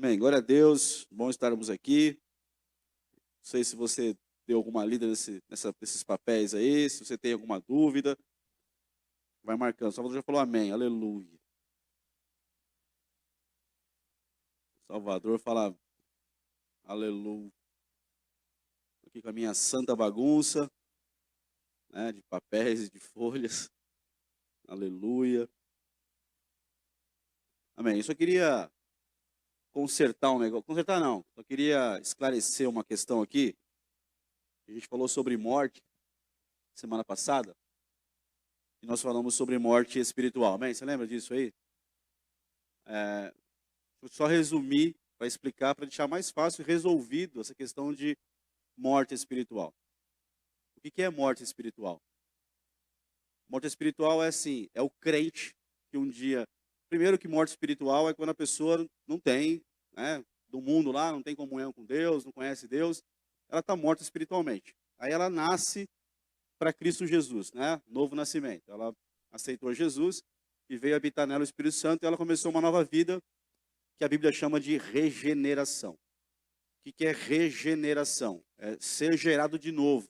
Amém. Glória a Deus. Bom estarmos aqui. Não sei se você deu alguma lida nesses papéis aí, se você tem alguma dúvida, vai marcando. Salvador já falou amém. Aleluia. Salvador fala aleluia. Aqui com a minha santa bagunça, né, de papéis e de folhas. Aleluia. Amém. Eu só queria consertar um negócio. Consertar não. Só queria esclarecer uma questão aqui. A gente falou sobre morte semana passada. E nós falamos sobre morte espiritual. Amém? Você lembra disso aí? Vou só resumir para explicar, para deixar mais fácil resolvido essa questão de morte espiritual. O que é morte espiritual? Morte espiritual é assim, é o crente que um dia... Primeiro que morte espiritual é quando a pessoa não tem, né, do mundo lá, não tem comunhão com Deus, não conhece Deus, ela está morta espiritualmente. Aí ela nasce para Cristo Jesus, né? Novo nascimento. Ela aceitou Jesus e veio habitar nela o Espírito Santo e ela começou uma nova vida que a Bíblia chama de regeneração. O que é regeneração? É ser gerado de novo.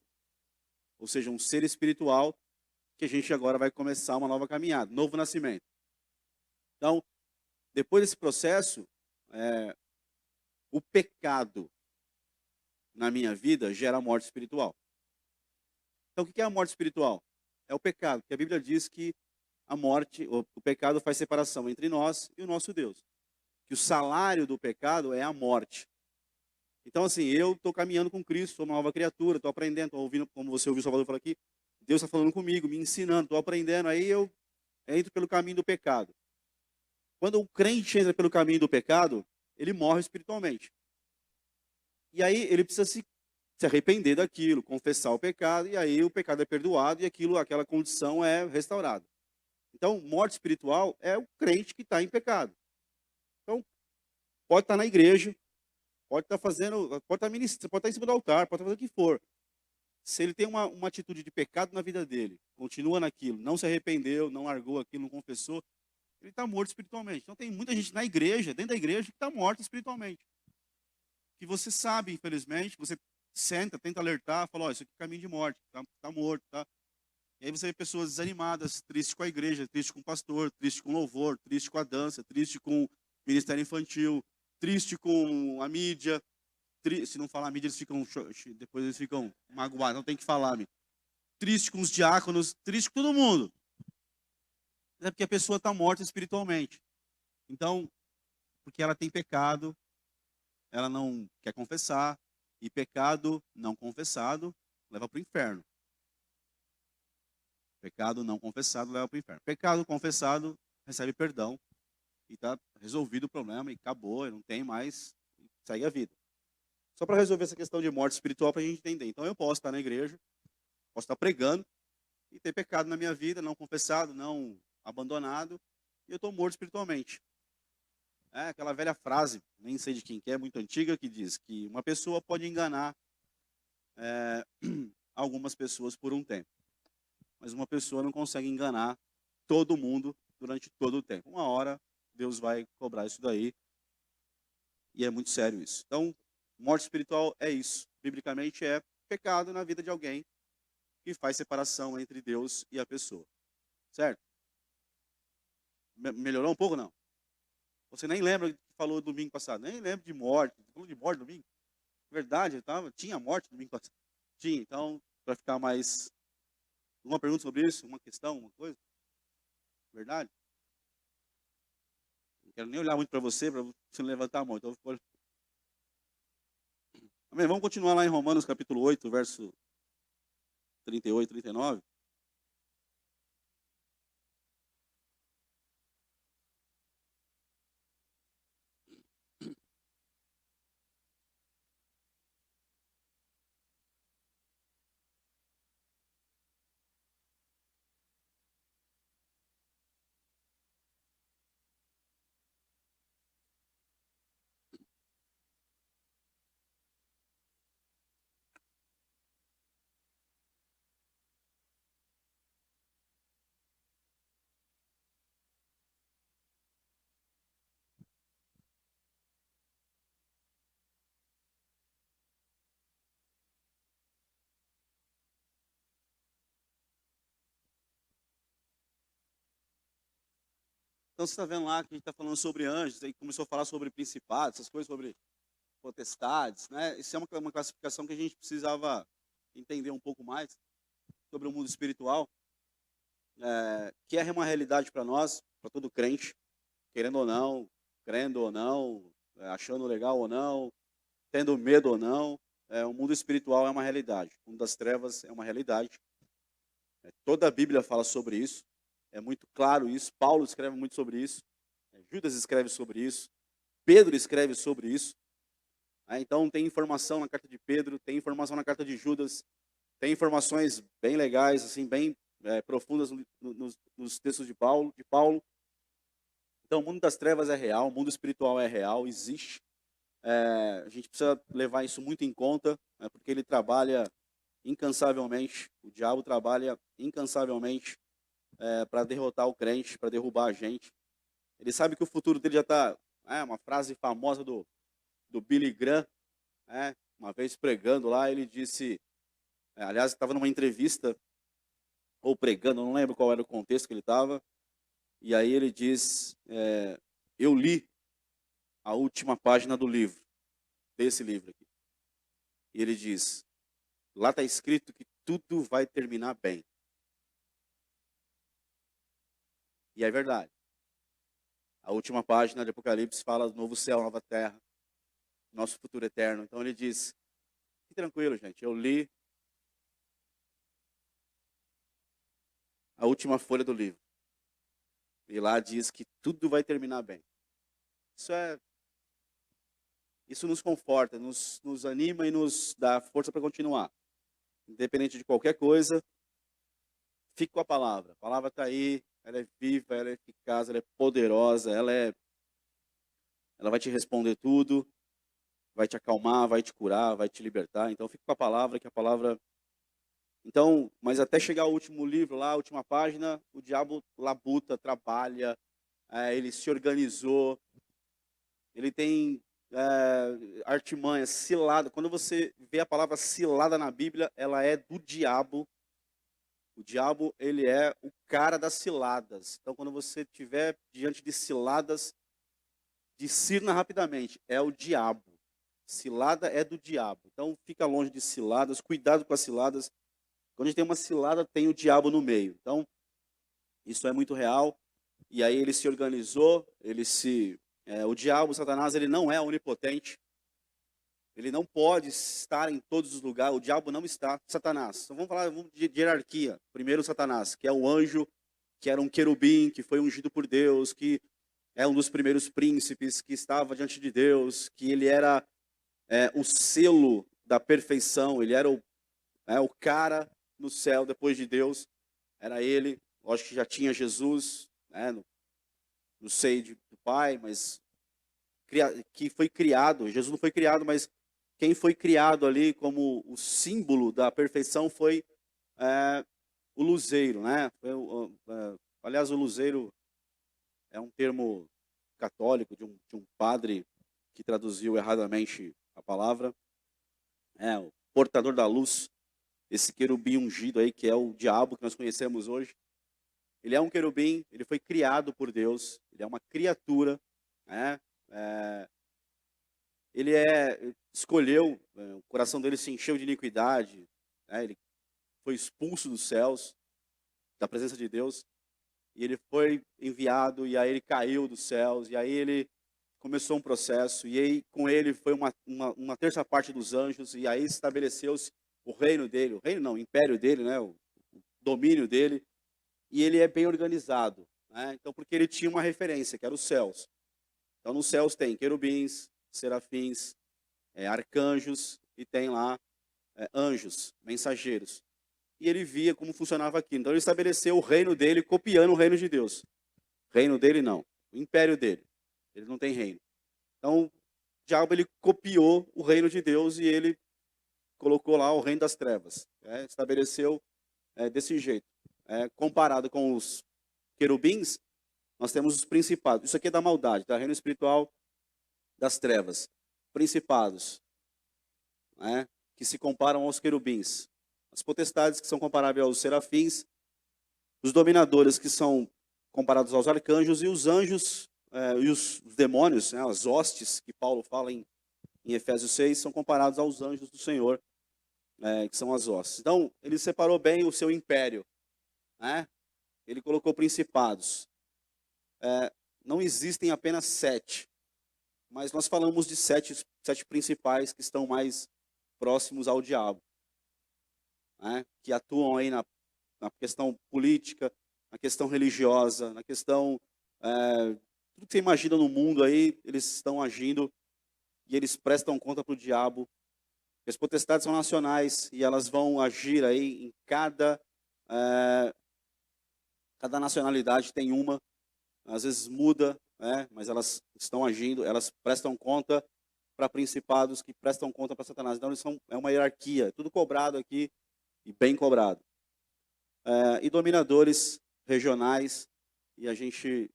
Ou seja, um ser espiritual que a gente agora vai começar uma nova caminhada, novo nascimento. Então, depois desse processo, o pecado na minha vida gera morte espiritual. Então, o que é a morte espiritual? É o pecado, porque a Bíblia diz que a morte, o pecado faz separação entre nós e o nosso Deus. Que o salário do pecado é a morte. Então, assim, eu estou caminhando com Cristo, sou uma nova criatura, estou aprendendo, estou ouvindo, como você ouviu o Salvador falar aqui, Deus está falando comigo, me ensinando, estou aprendendo, aí eu entro pelo caminho do pecado. Quando o crente entra pelo caminho do pecado, ele morre espiritualmente. E aí ele precisa se arrepender daquilo, confessar o pecado, e aí o pecado é perdoado e aquela condição é restaurada. Então, morte espiritual é o crente que está em pecado. Então, pode estar na igreja, pode estar fazendo, pode estar ministrando, pode estar em cima do altar, pode estar fazendo o que for. Se ele tem uma atitude de pecado na vida dele, continua naquilo, não se arrependeu, não largou aquilo, não confessou, ele está morto espiritualmente. Então tem muita gente na igreja, dentro da igreja, que está morta espiritualmente. Que você sabe, infelizmente, você senta, tenta alertar, fala, isso aqui é caminho de morte, tá morto, tá? E aí você vê pessoas desanimadas, tristes com a igreja, tristes com o pastor, tristes com o louvor, tristes com a dança, tristes com o ministério infantil, triste com a mídia. Se não falar a mídia, depois eles ficam magoados, não tem que falar, amigo. Triste com os diáconos, triste com todo mundo. É porque a pessoa está morta espiritualmente. Então, porque ela tem pecado, ela não quer confessar, e pecado não confessado leva para o inferno. Pecado não confessado leva para o inferno. Pecado confessado recebe perdão, e está resolvido o problema, e acabou, não tem mais, segue a vida. Só para resolver essa questão de morte espiritual, para a gente entender. Então eu posso estar na igreja, posso estar pregando, e ter pecado na minha vida, não confessado, não abandonado, e eu estou morto espiritualmente. É aquela velha frase, nem sei de quem que é, muito antiga, que diz que uma pessoa pode enganar algumas pessoas por um tempo, mas uma pessoa não consegue enganar todo mundo durante todo o tempo. Uma hora, Deus vai cobrar isso daí, e é muito sério isso. Então, morte espiritual é isso. Biblicamente é pecado na vida de alguém que faz separação entre Deus e a pessoa. Certo? Melhorou um pouco, não? Você nem lembra do que falou domingo passado. Nem lembra de morte. Falou de morte domingo? Verdade, tinha morte domingo passado. Tinha, então, para ficar mais... Alguma pergunta sobre isso? Uma questão, uma coisa? Verdade? Não quero nem olhar muito para você não levantar a mão. Então, amém. Vamos continuar lá em Romanos capítulo 8, verso 38, 39. Então você está vendo lá que a gente está falando sobre anjos, aí começou a falar sobre principados, essas coisas, sobre potestades, né? Isso é uma classificação que a gente precisava entender um pouco mais sobre o mundo espiritual, que é uma realidade para nós, para todo crente, querendo ou não, crendo ou não, achando legal ou não, tendo medo ou não. O mundo espiritual é uma realidade, o mundo das trevas é uma realidade. Toda a Bíblia fala sobre isso, é muito claro isso. Paulo escreve muito sobre isso, Judas escreve sobre isso, Pedro escreve sobre isso. Então tem informação na carta de Pedro, tem informação na carta de Judas, tem informações bem legais, assim, bem profundas nos textos de Paulo. Então o mundo das trevas é real, o mundo espiritual é real, existe. A gente precisa levar isso muito em conta, porque ele trabalha incansavelmente, o diabo trabalha incansavelmente para derrotar o crente, para derrubar a gente. Ele sabe que o futuro dele já está, uma frase famosa do Billy Graham, uma vez pregando lá, ele disse, aliás, estava numa entrevista, ou pregando, não lembro qual era o contexto que ele estava, e aí ele diz, eu li a última página do livro, desse livro aqui. E ele diz, lá está escrito que tudo vai terminar bem. E é verdade. A última página de Apocalipse fala do novo céu, nova terra, nosso futuro eterno. Então ele diz, fique tranquilo, gente, eu li a última folha do livro. E lá diz que tudo vai terminar bem. Isso nos conforta, nos anima e nos dá força para continuar. Independente de qualquer coisa, fique com a palavra. A palavra está aí, ela é viva, ela é eficaz, ela é poderosa, ela vai te responder tudo, vai te acalmar, vai te curar, vai te libertar. Então fique com a palavra, que a palavra... Então, mas até chegar ao último livro lá, a última página, o diabo labuta, trabalha, ele se organizou, ele tem artimanha, cilada. Quando você vê a palavra cilada na Bíblia, ela é do diabo. O diabo, ele é o cara das ciladas. Então, quando você estiver diante de ciladas, discirna rapidamente, é o diabo. Cilada é do diabo. Então, fica longe de ciladas, cuidado com as ciladas. Quando a gente tem uma cilada, tem o diabo no meio. Então, isso é muito real. E aí ele se organizou, o diabo, Satanás, ele não é onipotente. Ele não pode estar em todos os lugares. O diabo não está. Satanás. Então vamos de hierarquia. Primeiro Satanás, que é um anjo, que era um querubim, que foi ungido por Deus, que é um dos primeiros príncipes, que estava diante de Deus, que ele era o selo da perfeição. Ele era o cara no céu depois de Deus. Era ele. Lógico que já tinha Jesus, no seio do Pai, mas que foi criado. Jesus não foi criado, mas quem foi criado ali como o símbolo da perfeição foi o luzeiro, né? Aliás, o luzeiro é um termo católico de um padre que traduziu erradamente a palavra. O portador da luz, esse querubim ungido aí, que é o diabo que nós conhecemos hoje. Ele é um querubim, ele foi criado por Deus, ele é uma criatura, ele escolheu, o coração dele se encheu de iniquidade, ele foi expulso dos céus, da presença de Deus, e ele foi enviado, e aí ele caiu dos céus, e aí ele começou um processo, e aí com ele foi uma terça parte dos anjos, e aí estabeleceu-se o reino dele, o império dele, o domínio dele, e ele é bem organizado, então porque ele tinha uma referência, que era os céus. Então nos céus tem querubins, serafins, arcanjos, e tem lá anjos, mensageiros. E ele via como funcionava aquilo. Então ele estabeleceu o reino dele copiando o reino de Deus. O reino dele não, o império dele. Ele não tem reino. Então o diabo ele copiou o reino de Deus e ele colocou lá o reino das trevas. Estabeleceu desse jeito. Comparado com os querubins, nós temos os principados. Isso aqui é da maldade, tá? Reino espiritual das trevas. Principados, que se comparam aos querubins. As potestades que são comparáveis aos serafins. Os dominadores que são comparados aos arcanjos, e os anjos e os demônios, né, as hostes, que Paulo fala em Efésios 6, são comparados aos anjos do Senhor, que são as hostes. Então, ele separou bem o seu império, né? Ele colocou principados. Não existem apenas 7, mas nós falamos de sete principais que estão mais próximos ao diabo, né? Que atuam aí na questão política, na questão religiosa, na questão... tudo que você imagina no mundo aí, eles estão agindo e eles prestam conta para o diabo. As potestades são nacionais e elas vão agir aí em cada nacionalidade tem uma, às vezes muda, né? Mas elas estão agindo, elas prestam conta para principados que prestam conta para Satanás. Então, é uma hierarquia, tudo cobrado aqui e bem cobrado. E dominadores regionais, e a gente...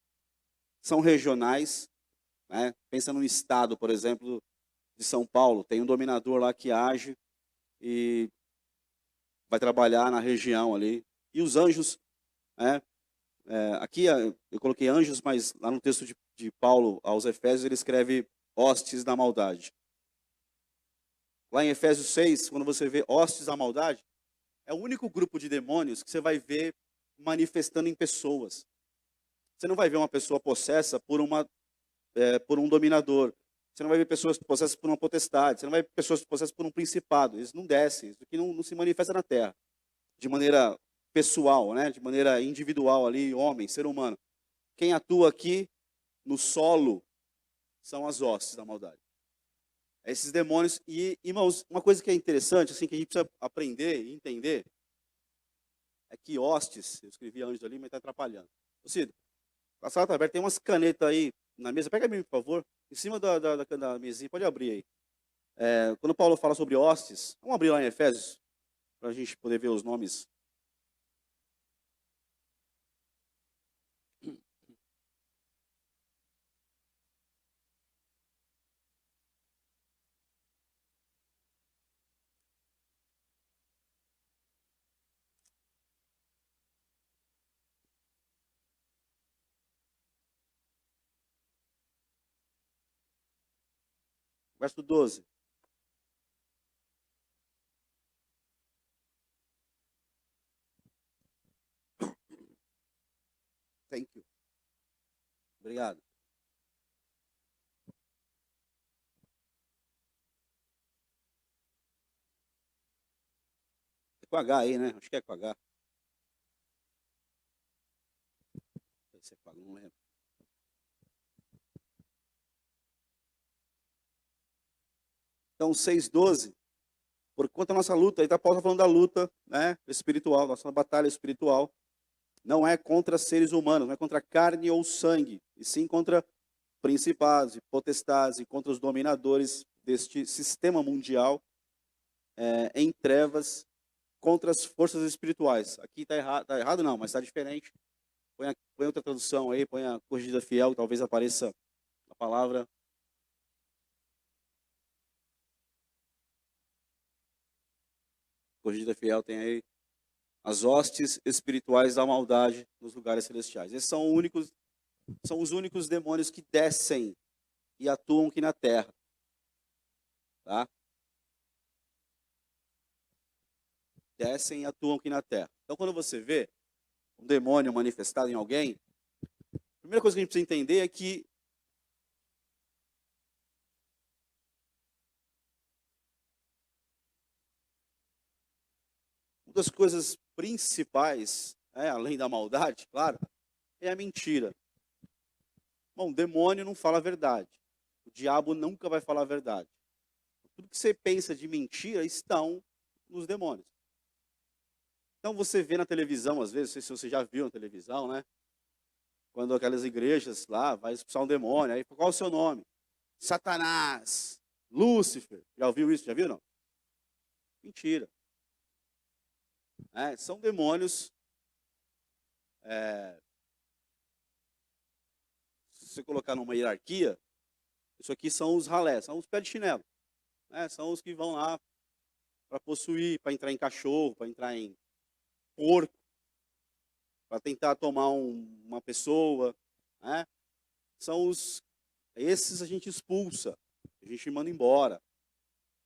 São regionais, né? Pensa num estado, por exemplo, de São Paulo, tem um dominador lá que age e vai trabalhar na região ali. E os anjos, né? Aqui eu coloquei anjos, mas lá no texto de Paulo aos Efésios ele escreve hostes da maldade. Lá em Efésios 6, quando você vê hostes da maldade, é o único grupo de demônios que você vai ver manifestando em pessoas. Você não vai ver uma pessoa possessa por um dominador. Você não vai ver pessoas possessas por uma potestade. Você não vai ver pessoas possessas por um principado. Eles não descem. Isso aqui não se manifesta na terra. De maneira pessoal, né? De maneira individual ali, homem, ser humano. Quem atua aqui no solo são as hostes da maldade. Esses demônios. E, irmãos, uma coisa que é interessante, assim, que a gente precisa aprender e entender, é que hostes, eu escrevi anjos ali, mas está atrapalhando. Cido, a sala está aberta, tem umas canetas aí na mesa. Pega a mim, por favor. Em cima da mesinha, pode abrir aí. Quando Paulo fala sobre hostes, vamos abrir lá em Efésios, para a gente poder ver os nomes. Verso 12. Thank you. Obrigado. É com H aí, né? Acho que é com H. Se é com H, não lembro. Então, 6:12. Porquanto a nossa luta, aí Paulo está falando da luta, né, espiritual, nossa batalha espiritual, não é contra seres humanos, não é contra carne ou sangue, e sim contra principados e potestades e contra os dominadores deste sistema mundial em trevas, contra as forças espirituais. Aqui está errado não, mas está diferente. Põe outra tradução aí, põe a corrigida fiel, talvez apareça a palavra. Corrigida fiel tem aí as hostes espirituais da maldade nos lugares celestiais. Esses são os únicos demônios que descem e atuam aqui na terra. Tá? Descem e atuam aqui na terra. Então, quando você vê um demônio manifestado em alguém, a primeira coisa que a gente precisa entender é que uma das coisas principais, além da maldade, claro, é a mentira. Bom, o demônio não fala a verdade. O diabo nunca vai falar a verdade. Tudo que você pensa de mentira estão nos demônios. Então você vê na televisão, às vezes, não sei se você já viu na televisão, né? Quando aquelas igrejas lá, vai expulsar um demônio, aí qual é o seu nome? Satanás, Lúcifer. Já ouviu isso? Já viu, não? Mentira. São demônios. Se você colocar numa hierarquia, isso aqui são os ralés, são os pés de chinelo. São os que vão lá para possuir, para entrar em cachorro, para entrar em porco. para tentar tomar uma pessoa, né? Esses a gente expulsa, a gente manda embora,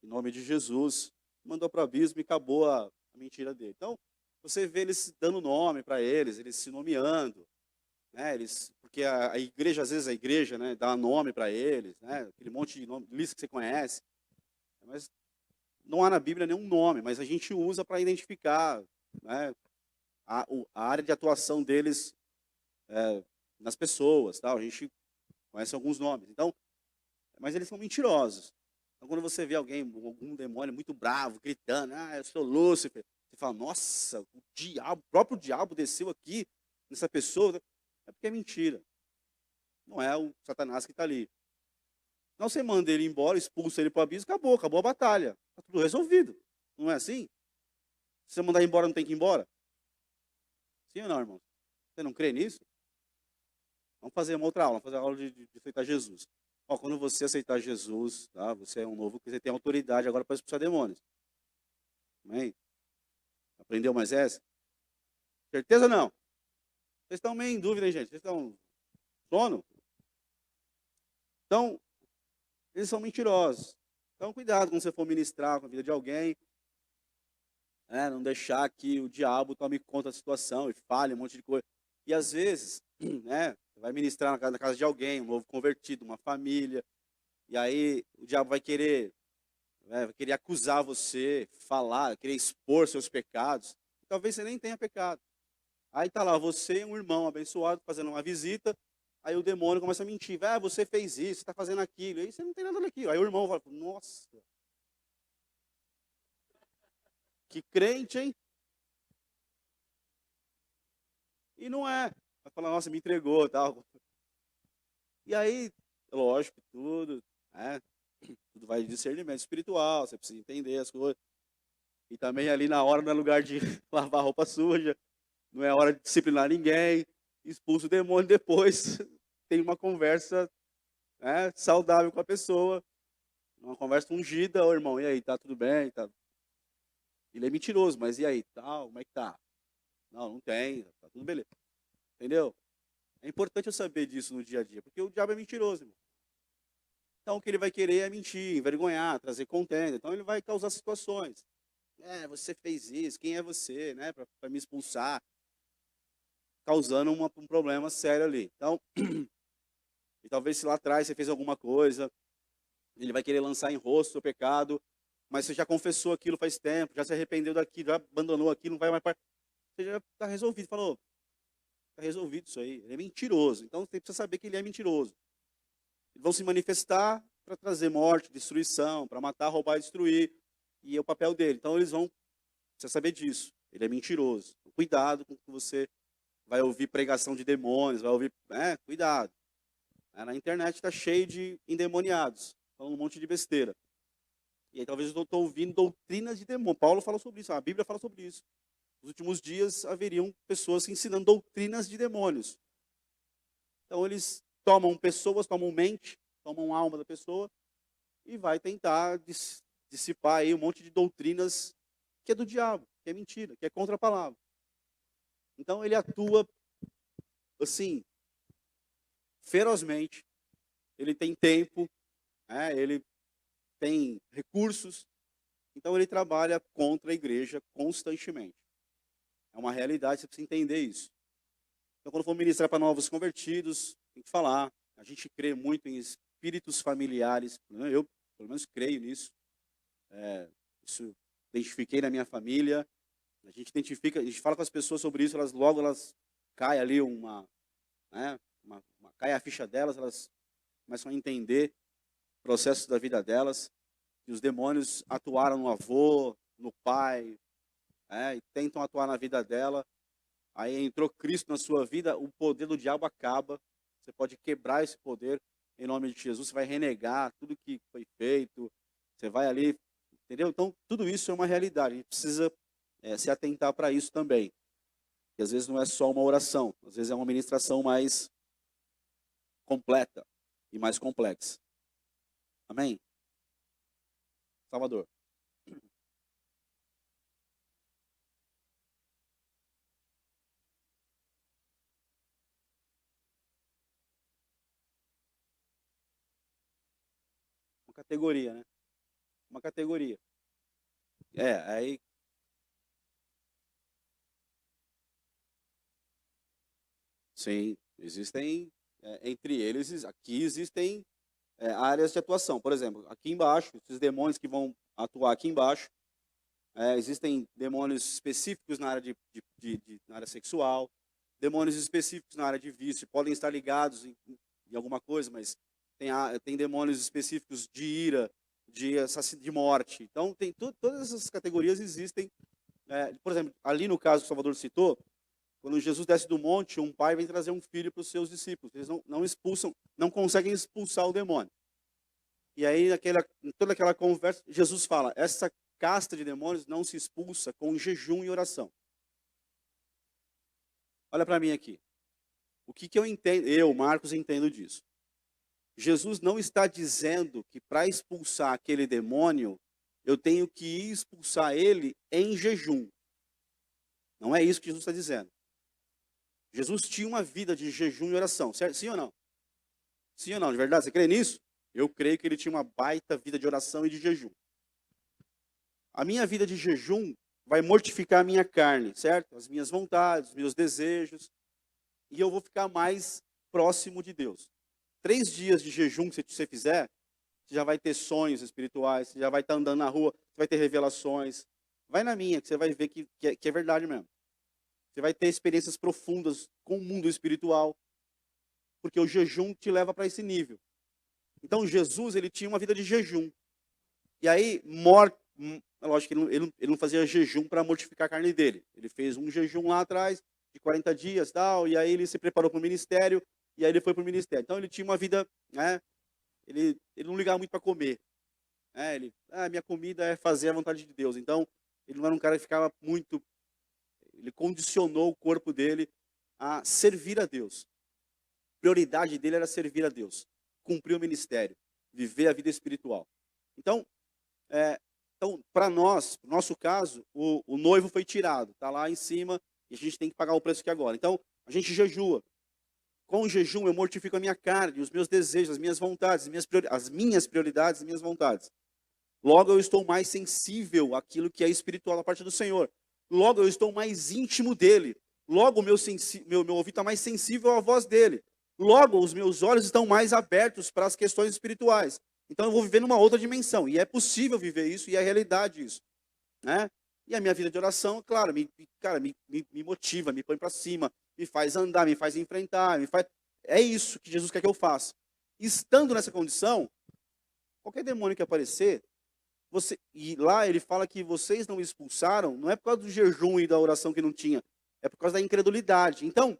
em nome de Jesus. Mandou para o abismo e acabou a mentira dele. Então, você vê eles dando nome para eles se nomeando, né? Porque a igreja, às vezes a igreja, né, dá nome para eles, né? Aquele monte de nome, lista que você conhece, mas não há na Bíblia nenhum nome, mas a gente usa para identificar, né, a área de atuação deles nas pessoas, tal. A gente conhece alguns nomes. Então, mas eles são mentirosos. Então, quando você vê algum demônio muito bravo, gritando, eu sou Lúcifer, você fala, nossa, o próprio diabo desceu aqui nessa pessoa. É porque é mentira. Não é o Satanás que está ali. Então você manda ele embora, expulsa ele para o abismo, acabou a batalha. Está tudo resolvido. Não é assim? Se você mandar embora, não tem que ir embora? Sim ou não, irmão? Você não crê nisso? Vamos fazer uma outra aula, vamos fazer a aula de aceitar Jesus. Ó, quando você aceitar Jesus, tá? Você é um novo, você tem autoridade agora para expulsar demônios. Amém? Aprendeu mais essa? Certeza ou não? Vocês estão meio em dúvida, hein, gente? Vocês estão sono? Então, eles são mentirosos. Então, cuidado quando você for ministrar com a vida de alguém. Não deixar que o diabo tome conta da situação e fale um monte de coisa. E às vezes, né, você vai ministrar na casa de alguém, um novo convertido, uma família, e aí o diabo vai querer acusar você, falar, querer expor seus pecados. Talvez você nem tenha pecado. Aí tá lá você e um irmão abençoado fazendo uma visita, aí o demônio começa a mentir. Você fez isso, você está fazendo aquilo, aí você não tem nada daquilo. Aí o irmão fala, nossa, que crente, hein? E não é. Vai falar, nossa, me entregou, tal. E aí, lógico, né? Tudo vai de discernimento espiritual, você precisa entender as coisas. E também ali na hora não é lugar de lavar roupa suja, não é hora de disciplinar ninguém, expulsa o demônio depois, tem uma conversa, né, saudável com a pessoa, uma conversa ungida, ô irmão, e aí, tá tudo bem? Tá... Ele é mentiroso, mas e aí, tal, como é que tá? Não tem, tá tudo beleza. Entendeu? É importante eu saber disso no dia a dia, porque o diabo é mentiroso, irmão. Então, o que ele vai querer é mentir, envergonhar, trazer contenda. Então, ele vai causar situações. Você fez isso, quem é você, né, para me expulsar? Causando um problema sério ali. Então, e talvez se lá atrás você fez alguma coisa, ele vai querer lançar em rosto o seu pecado, mas você já confessou aquilo faz tempo, já se arrependeu daquilo, já abandonou aquilo, não vai mais para... Você já está resolvido. Falou, está resolvido isso aí. Ele é mentiroso. então você precisa saber que ele é mentiroso. Eles vão se manifestar para trazer morte, destruição, para matar, roubar e destruir. E é o papel dele. Então eles vão, precisa saber disso. Ele é mentiroso. Cuidado com o que você vai ouvir pregação de demônios, vai ouvir, cuidado. Na internet está cheio de endemoniados, falando um monte de besteira. E aí talvez eu estou ouvindo doutrinas de demônios. Paulo fala sobre isso, a Bíblia fala sobre isso. Nos últimos dias haveriam pessoas ensinando doutrinas de demônios. Então eles tomam pessoas, tomam mente, tomam alma da pessoa e vai tentar dissipar aí um monte de doutrinas que é do diabo, que é mentira, que é contra a palavra. Então ele atua assim, ferozmente. Ele tem tempo, ele tem recursos, então ele trabalha contra a igreja constantemente. É uma realidade, você precisa entender isso. Então, quando for ministrar para novos convertidos, tem que falar. A gente crê muito em espíritos familiares, eu pelo menos creio nisso. Isso identifiquei na minha família. A gente identifica, a gente fala com as pessoas sobre isso, logo elas cai ali cai a ficha delas, elas começam a entender o processo da vida delas, que os demônios atuaram no avô, no pai, e tentam atuar na vida dela. Aí entrou Cristo na sua vida, o poder do diabo acaba. Você pode quebrar esse poder em nome de Jesus. Você vai renegar tudo que foi feito. Você vai ali, entendeu? Então, tudo isso é uma realidade. A gente precisa se atentar para isso também. Que às vezes não é só uma oração. Às vezes é uma ministração mais completa e mais complexa. Amém? Salvador. Uma categoria, né? Uma categoria. Aí... Sim, existem, entre eles, aqui existem áreas de atuação. Por exemplo, aqui embaixo, esses demônios que vão atuar aqui embaixo, existem demônios específicos na área na área sexual, demônios específicos na área de vício, podem estar ligados em alguma coisa, mas tem demônios específicos de ira, de morte. Então, todas essas categorias existem. Por exemplo, ali no caso que o Salvador citou, quando Jesus desce do monte, um pai vem trazer um filho para os seus discípulos. Eles não expulsam, não conseguem expulsar o demônio. E aí, em toda aquela conversa, Jesus fala, essa casta de demônios não se expulsa com jejum e oração. Olha para mim aqui. O que eu entendo, Marcos, entendo disso. Jesus não está dizendo que para expulsar aquele demônio, eu tenho que ir expulsar ele em jejum. Não é isso que Jesus está dizendo. Jesus tinha uma vida de jejum e oração, certo? Sim ou não? Sim ou não, de verdade? Você crê nisso? Eu creio que ele tinha uma baita vida de oração e de jejum. A minha vida de jejum vai mortificar a minha carne, certo? As minhas vontades, os meus desejos. E eu vou ficar mais próximo de Deus. 3 dias de jejum que você fizer, você já vai ter sonhos espirituais, você já vai estar andando na rua, você vai ter revelações. Vai na minha, que você vai ver que é verdade mesmo. Você vai ter experiências profundas com o mundo espiritual, porque o jejum te leva para esse nível. Então, Jesus, ele tinha uma vida de jejum. E aí, lógico que ele não fazia jejum para mortificar a carne dele. Ele fez um jejum lá atrás, de 40 dias, tal, e aí ele se preparou para o ministério, e aí ele foi para o ministério. Então, ele tinha uma vida, né, ele não ligava muito para comer. Minha comida é fazer a vontade de Deus. Então, ele não era um cara que ficava muito... Ele condicionou o corpo dele a servir a Deus. A prioridade dele era servir a Deus. Cumprir o ministério. Viver a vida espiritual. Então para nós, no nosso caso, o noivo foi tirado. Está lá em cima e a gente tem que pagar o preço aqui agora. Então, a gente jejua. Com o jejum, eu mortifico a minha carne, os meus desejos, as minhas vontades, as minhas prioridades, as minhas vontades. Logo, eu estou mais sensível àquilo que é espiritual da parte do Senhor. Logo, eu estou mais íntimo dele. Logo, meu ouvido está mais sensível à voz dele. Logo, os meus olhos estão mais abertos para as questões espirituais. Então, eu vou viver numa outra dimensão. E é possível viver isso, e é realidade isso. Né? E a minha vida de oração, claro, me motiva, me põe para cima, me faz andar, me faz enfrentar, É isso que Jesus quer que eu faça. Estando nessa condição, qualquer demônio que aparecer, e lá ele fala que vocês não expulsaram, não é por causa do jejum e da oração que não tinha, é por causa da incredulidade. Então,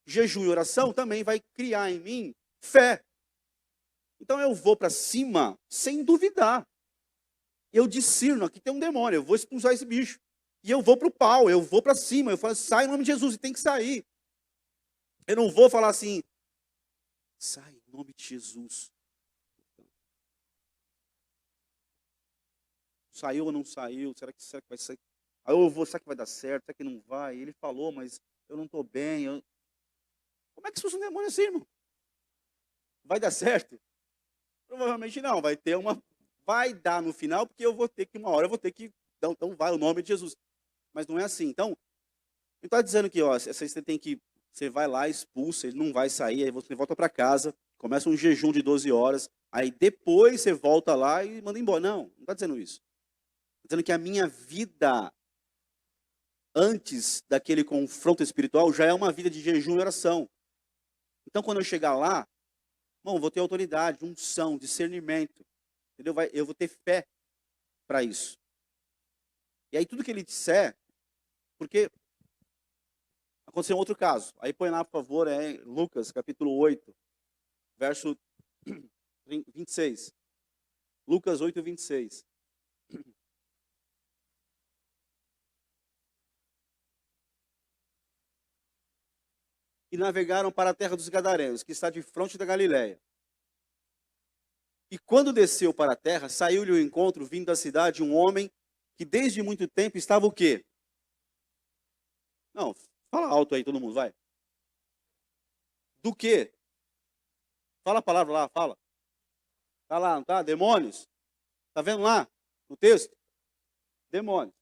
jejum e oração também vai criar em mim fé. Então eu vou para cima sem duvidar. Eu discerno, aqui tem um demônio, eu vou expulsar esse bicho. E eu vou para o pau, eu vou para cima, eu falo, sai em nome de Jesus, e tem que sair. Eu não vou falar assim, sai em nome de Jesus. Saiu ou não saiu? Será que vai sair? Aí será que vai dar certo? Será que não vai? Ele falou, mas eu não estou bem. Como é que expulsa um demônio assim, irmão? Vai dar certo? Provavelmente não, vai dar no final, porque uma hora eu vou ter que, então vai o nome de Jesus. Mas não é assim. Então, ele está dizendo que, você vai lá, expulsa, ele não vai sair, aí você volta para casa, começa um jejum de 12 horas, aí depois você volta lá e manda embora. Não está dizendo isso. Está dizendo que a minha vida, antes daquele confronto espiritual, já é uma vida de jejum e oração. Então, quando eu chegar lá, vou ter autoridade, unção, discernimento. Entendeu? Eu vou ter fé para isso. E aí tudo que ele disser, porque aconteceu um outro caso. Aí põe lá, por favor, Lucas, capítulo 8, verso 26. Lucas 8, 26. E navegaram para a terra dos Gadarenos, que está de fronte da Galiléia. E quando desceu para a terra, saiu-lhe ao encontro, vindo da cidade, um homem que desde muito tempo estava o quê? Não, fala alto aí todo mundo, vai. Do quê? Fala a palavra lá, fala. Está lá, não está? Demônios. Está vendo lá no texto? Demônios.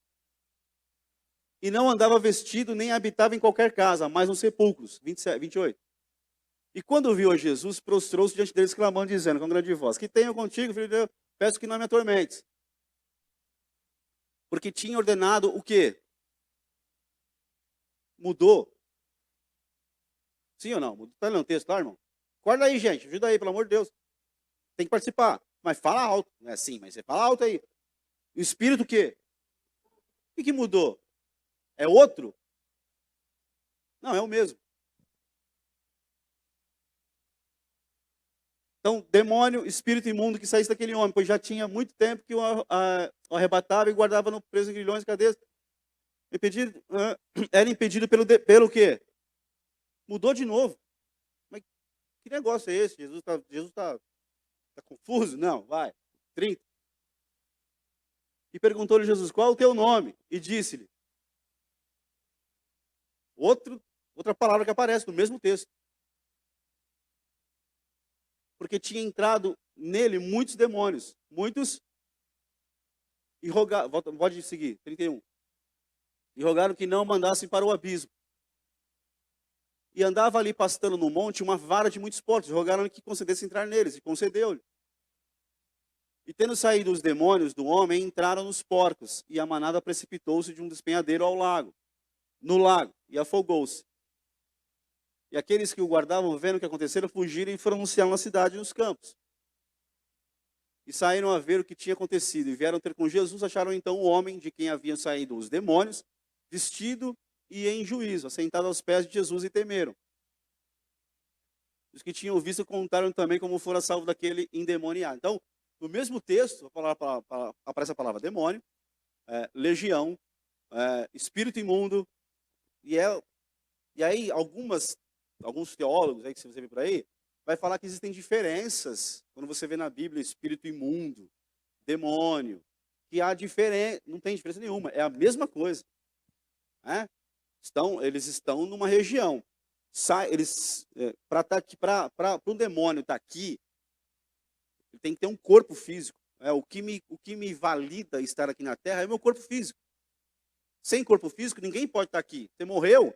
E não andava vestido, nem habitava em qualquer casa, mas nos sepulcros. 27, 28. E quando viu a Jesus, prostrou-se diante deles, clamando, dizendo com grande voz: que tenho contigo, filho de Deus, peço que não me atormentes. Porque tinha ordenado o quê? Mudou. Sim ou não? Está lendo o texto lá, irmão? Acorda aí, gente. Ajuda aí, pelo amor de Deus. Tem que participar. Mas fala alto. Não é assim, mas você fala alto aí. O espírito o quê? O que mudou? É outro? Não, é o mesmo. Então, demônio, espírito imundo que saísse daquele homem, pois já tinha muito tempo que o arrebatava e guardava no preso em grilhões e cadeias. Era impedido pelo quê? Mudou de novo. Mas que negócio é esse? Jesus tá confuso? Não, vai. 30. E perguntou-lhe Jesus, qual é o teu nome? E disse-lhe. Outra palavra que aparece no mesmo texto. Porque tinha entrado nele muitos demônios. Muitos. E rogaram, pode seguir, 31. E rogaram que não mandassem para o abismo. E andava ali pastando no monte uma vara de muitos porcos. Rogaram que concedesse entrar neles. E concedeu-lhe. E tendo saído os demônios do homem, entraram nos porcos. E a manada precipitou-se de um despenhadeiro no lago, e afogou-se. E aqueles que o guardavam, vendo o que acontecera, fugiram e foram anunciar na cidade e nos campos. E saíram a ver o que tinha acontecido, e vieram ter com Jesus, acharam então o homem de quem haviam saído os demônios, vestido e em juízo, assentado aos pés de Jesus, e temeram. Os que tinham visto contaram também como fora salvo daquele endemoniado. Então, no mesmo texto, aparece a palavra demônio, legião, espírito imundo, e aí alguns teólogos aí que você vê por aí, vai falar que existem diferenças, quando você vê na Bíblia espírito imundo, demônio, que há diferença, não tem diferença nenhuma, é a mesma coisa. Né? Eles estão numa região. Para um demônio estar aqui, ele tem que ter um corpo físico. O que me valida estar aqui na Terra é o meu corpo físico. Sem corpo físico, ninguém pode estar aqui. Você morreu,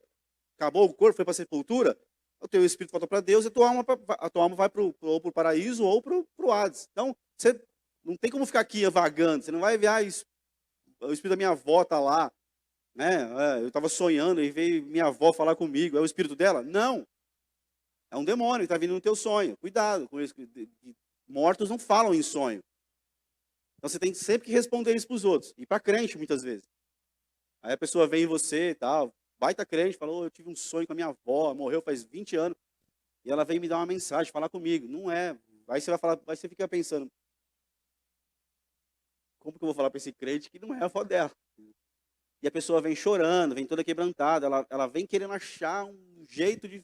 acabou o corpo, foi para a sepultura, o teu espírito volta para Deus e a tua alma vai ou para o paraíso ou para o Hades. Então, você não tem como ficar aqui vagando. Você não vai ver, o espírito da minha avó está lá. Né? Eu estava sonhando e veio minha avó falar comigo. É o espírito dela? Não. É um demônio que está vindo no teu sonho. Cuidado com isso. Mortos não falam em sonho. Então, você tem sempre que responder isso para os outros. E para crente, muitas vezes. Aí a pessoa vem em você e tal, baita crente, falou, eu tive um sonho com a minha avó, morreu faz 20 anos, e ela veio me dar uma mensagem, falar comigo. Não é. Aí você vai falar, aí você fica pensando, como que eu vou falar para esse crente que não é a avó dela? E a pessoa vem chorando, vem toda quebrantada, ela vem querendo achar um jeito de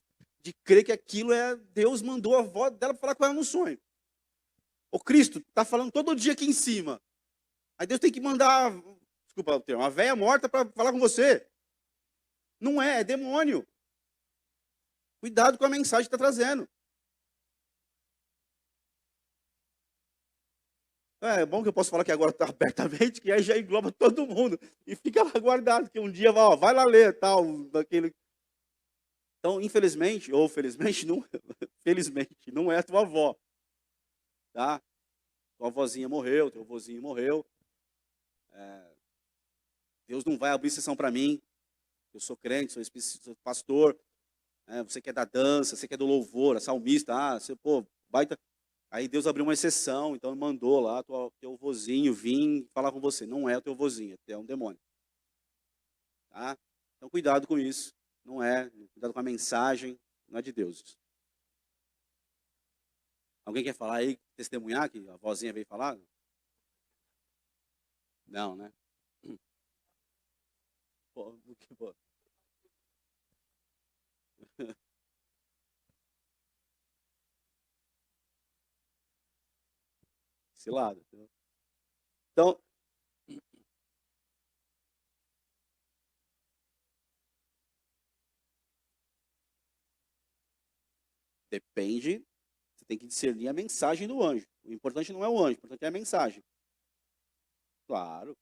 crer que aquilo Deus mandou a avó dela para falar com ela no sonho. O Cristo está falando todo dia aqui em cima. Aí Deus tem que mandar, desculpa o termo, uma véia morta para falar com você. Não é demônio. Cuidado com a mensagem que está trazendo. É bom que eu posso falar que agora está abertamente, que aí já engloba todo mundo. E fica lá guardado, que um dia vai lá ler tal, daquele. Então, infelizmente, ou felizmente, não, felizmente, não é a tua avó. Tá? Tua avózinha morreu, teu avôzinho morreu. Deus não vai abrir exceção para mim. Eu sou crente, sou pastor. Você que é da dança, você que é do louvor, a salmista, você, baita. Aí Deus abriu uma exceção, então mandou lá teu vozinho vir falar com você. Não é o teu vozinho, é um demônio. Tá? Então cuidado com isso. Não é, cuidado com a mensagem, não é de Deus. Alguém quer falar aí, testemunhar que a vozinha veio falar? Não, né? Pô. Esse lado. Então, depende, tem que discernir a mensagem do anjo. O importante não é o anjo, o importante é a mensagem. Claro.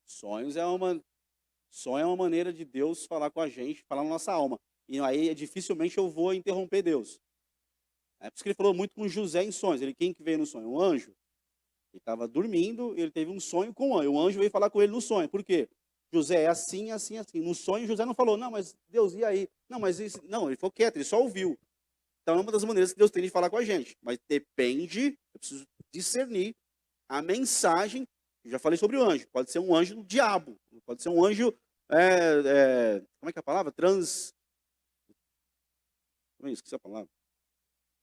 Sonho é uma maneira de Deus falar com a gente, falar na nossa alma. E aí, dificilmente eu vou interromper Deus. É por isso que ele falou muito com José em sonhos. Quem que veio no sonho? Um anjo. Ele estava dormindo, ele teve um sonho com o anjo. O anjo veio falar com ele no sonho. Por quê? José é assim, assim, assim. No sonho, José não falou, não, mas Deus, e aí? Não, mas isso... Não, ele ficou quieto, ele só ouviu. Então é uma das maneiras que Deus tem de falar com a gente. Mas depende, eu preciso discernir a mensagem. Eu já falei sobre o anjo. Pode ser um anjo do diabo. Pode ser um anjo, como é que é a palavra? Esqueci a palavra.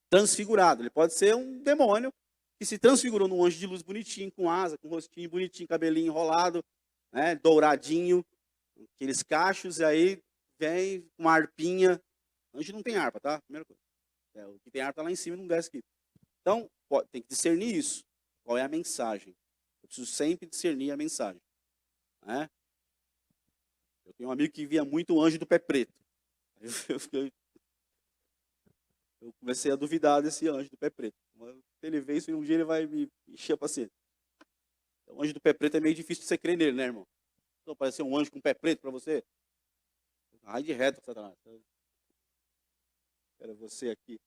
Transfigurado. Ele pode ser um demônio que se transfigurou num anjo de luz bonitinho, com asa, com rostinho bonitinho, cabelinho enrolado, né, douradinho, aqueles cachos, e aí vem com uma harpinha. Anjo não tem harpa, tá? Primeira coisa. O que tem harpa tá lá em cima e não desce aqui. Então, tem que discernir isso. Qual é a mensagem? Eu preciso sempre discernir a mensagem. Né? Eu tenho um amigo que via muito o anjo do pé preto. Eu comecei a duvidar desse anjo do pé preto. Se ele vê isso, um dia ele vai me encher a paciência. O anjo do pé preto é meio difícil de você crer nele, né, irmão? Então, parecer um anjo com pé preto para você. Ai de reto, Satanás. Era você aqui.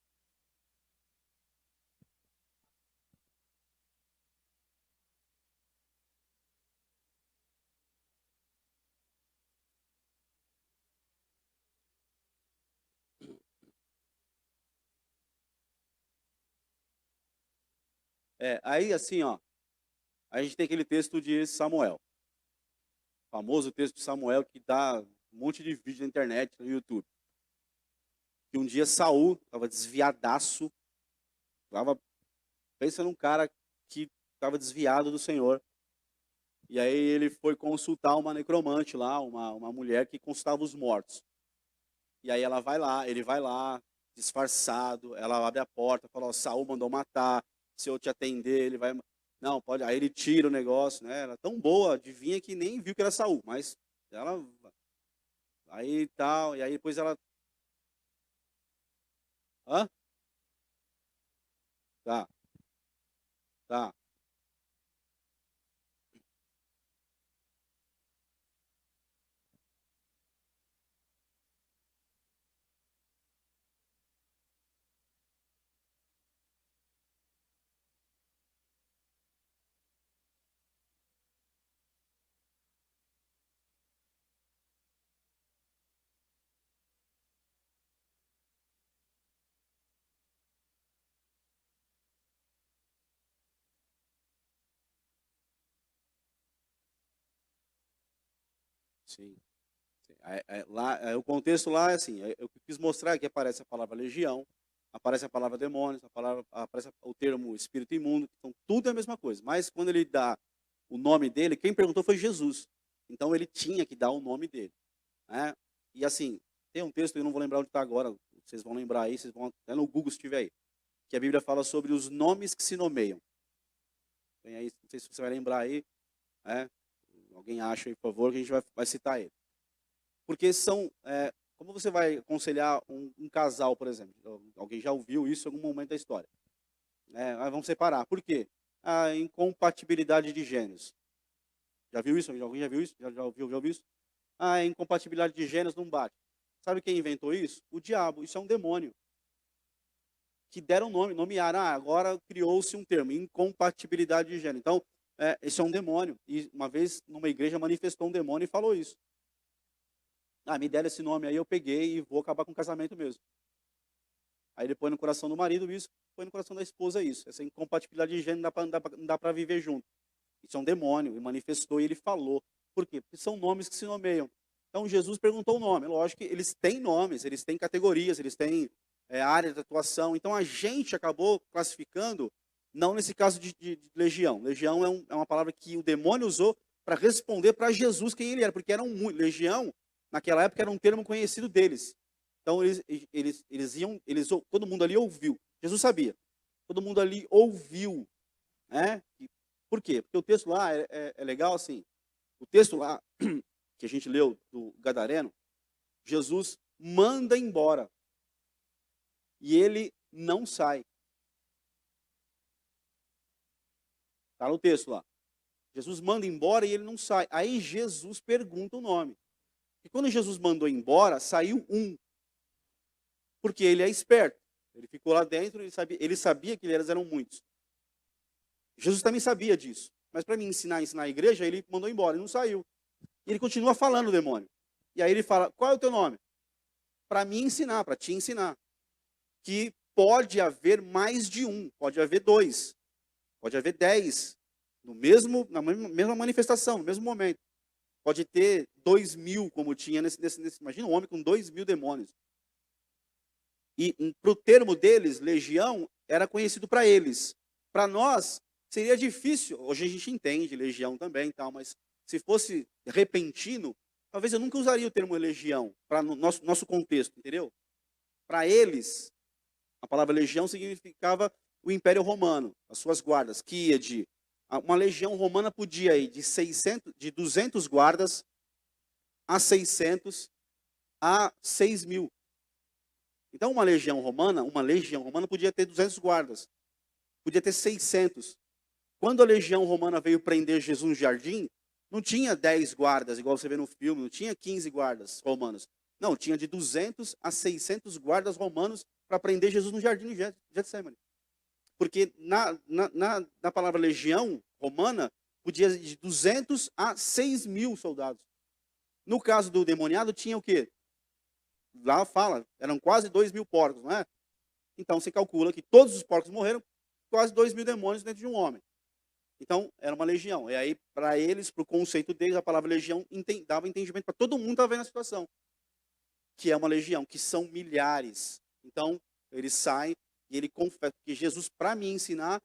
Aí assim, ó, a gente tem aquele texto de Samuel. O famoso texto de Samuel que dá um monte de vídeo na internet, no YouTube. Que um dia Saul estava desviadaço, pensa num cara que estava desviado do Senhor. E aí ele foi consultar uma necromante lá, uma mulher que consultava os mortos. E aí ele vai lá, disfarçado, ela abre a porta, fala, ó, Saul mandou matar, se eu te atender, ele vai... Não, pode. Aí ele tira o negócio, né? Ela é tão boa, adivinha que nem viu que era Saul, mas ela... Aí tal, e aí depois ela... Hã? Tá, tá. Sim. Sim. O contexto lá é assim, eu quis mostrar que aparece a palavra legião, aparece a palavra demônios, aparece o termo espírito imundo, então tudo é a mesma coisa. Mas quando ele dá o nome dele, quem perguntou foi Jesus. Então ele tinha que dar o nome dele. Né? E assim, tem um texto, eu não vou lembrar onde está agora, vocês vão lembrar aí, vocês vão até no Google se tiver aí, que a Bíblia fala sobre os nomes que se nomeiam. Tem aí, não sei se você vai lembrar aí, né? Alguém acha aí, por favor, que a gente vai citar ele. Porque como você vai aconselhar um casal, por exemplo? Alguém já ouviu isso em algum momento da história. Vamos separar. Por quê? A incompatibilidade de gêneros. Já viu isso? Alguém já viu isso? Já ouviu isso? A incompatibilidade de gêneros não bate. Sabe quem inventou isso? O diabo. Isso é um demônio. Que deram nome, nomearam. Agora criou-se um termo, incompatibilidade de gênero. Então, isso é um demônio. E uma vez, numa igreja, manifestou um demônio e falou isso. Me deram esse nome aí, eu peguei e vou acabar com o casamento mesmo. Aí ele põe no coração do marido isso, põe no coração da esposa isso. Essa incompatibilidade de gênero não dá para viver junto. Isso é um demônio, e manifestou e ele falou. Por quê? Porque são nomes que se nomeiam. Então Jesus perguntou o nome. Lógico que eles têm nomes, eles têm categorias, eles têm áreas de atuação. Então a gente acabou classificando, não nesse caso de legião. Legião é uma palavra que o demônio usou para responder para Jesus quem ele era, porque eram muito. Legião, naquela época, era um termo conhecido deles. Então todo mundo ali ouviu. Jesus sabia. Todo mundo ali ouviu. Né? Por quê? Porque o texto lá é legal assim. O texto lá que a gente leu do Gadareno, Jesus manda embora. E ele não sai. Está no texto lá. Jesus manda embora e ele não sai. Aí Jesus pergunta o nome. E quando Jesus mandou embora, saiu um. Porque ele é esperto. Ele ficou lá dentro, ele sabia que eles eram muitos. Jesus também sabia disso. Mas para me ensinar a igreja, ele mandou embora, ele não saiu. E ele continua falando o demônio. E aí ele fala, qual é o teu nome? Para me ensinar, para te ensinar. Que pode haver mais de um, pode haver 2, pode haver 10, na mesma manifestação, no mesmo momento. Pode ter 2.000, como tinha imagina um homem com 2.000 demônios. E para o termo deles, legião, era conhecido para eles. Para nós, seria difícil, hoje a gente entende legião também, tal, mas se fosse repentino, talvez eu nunca usaria o termo legião, para no nosso contexto, entendeu? Para eles, a palavra legião significava o Império Romano, as suas guardas, que ia de... Uma legião romana podia ir de 200 guardas a 600 a 6.000. Então, uma legião romana podia ter 200 guardas, podia ter 600. Quando a legião romana veio prender Jesus no jardim, não tinha 10 guardas, igual você vê no filme, não tinha 15 guardas romanos. Não, tinha de 200 a 600 guardas romanos para prender Jesus no jardim de Getsemane. Porque na palavra legião romana, podia ir de 200 a 6.000 soldados. No caso do demoniado, tinha o quê? Lá fala, eram quase 2.000 porcos, não é? Então, você calcula que todos os porcos morreram, quase 2.000 demônios dentro de um homem. Então, era uma legião. E aí, para eles, para o conceito deles, a palavra legião dava entendimento para todo mundo que estava vendo a situação. Que é uma legião, que são milhares. Então, eles saem e ele confessa. Porque Jesus, para me ensinar,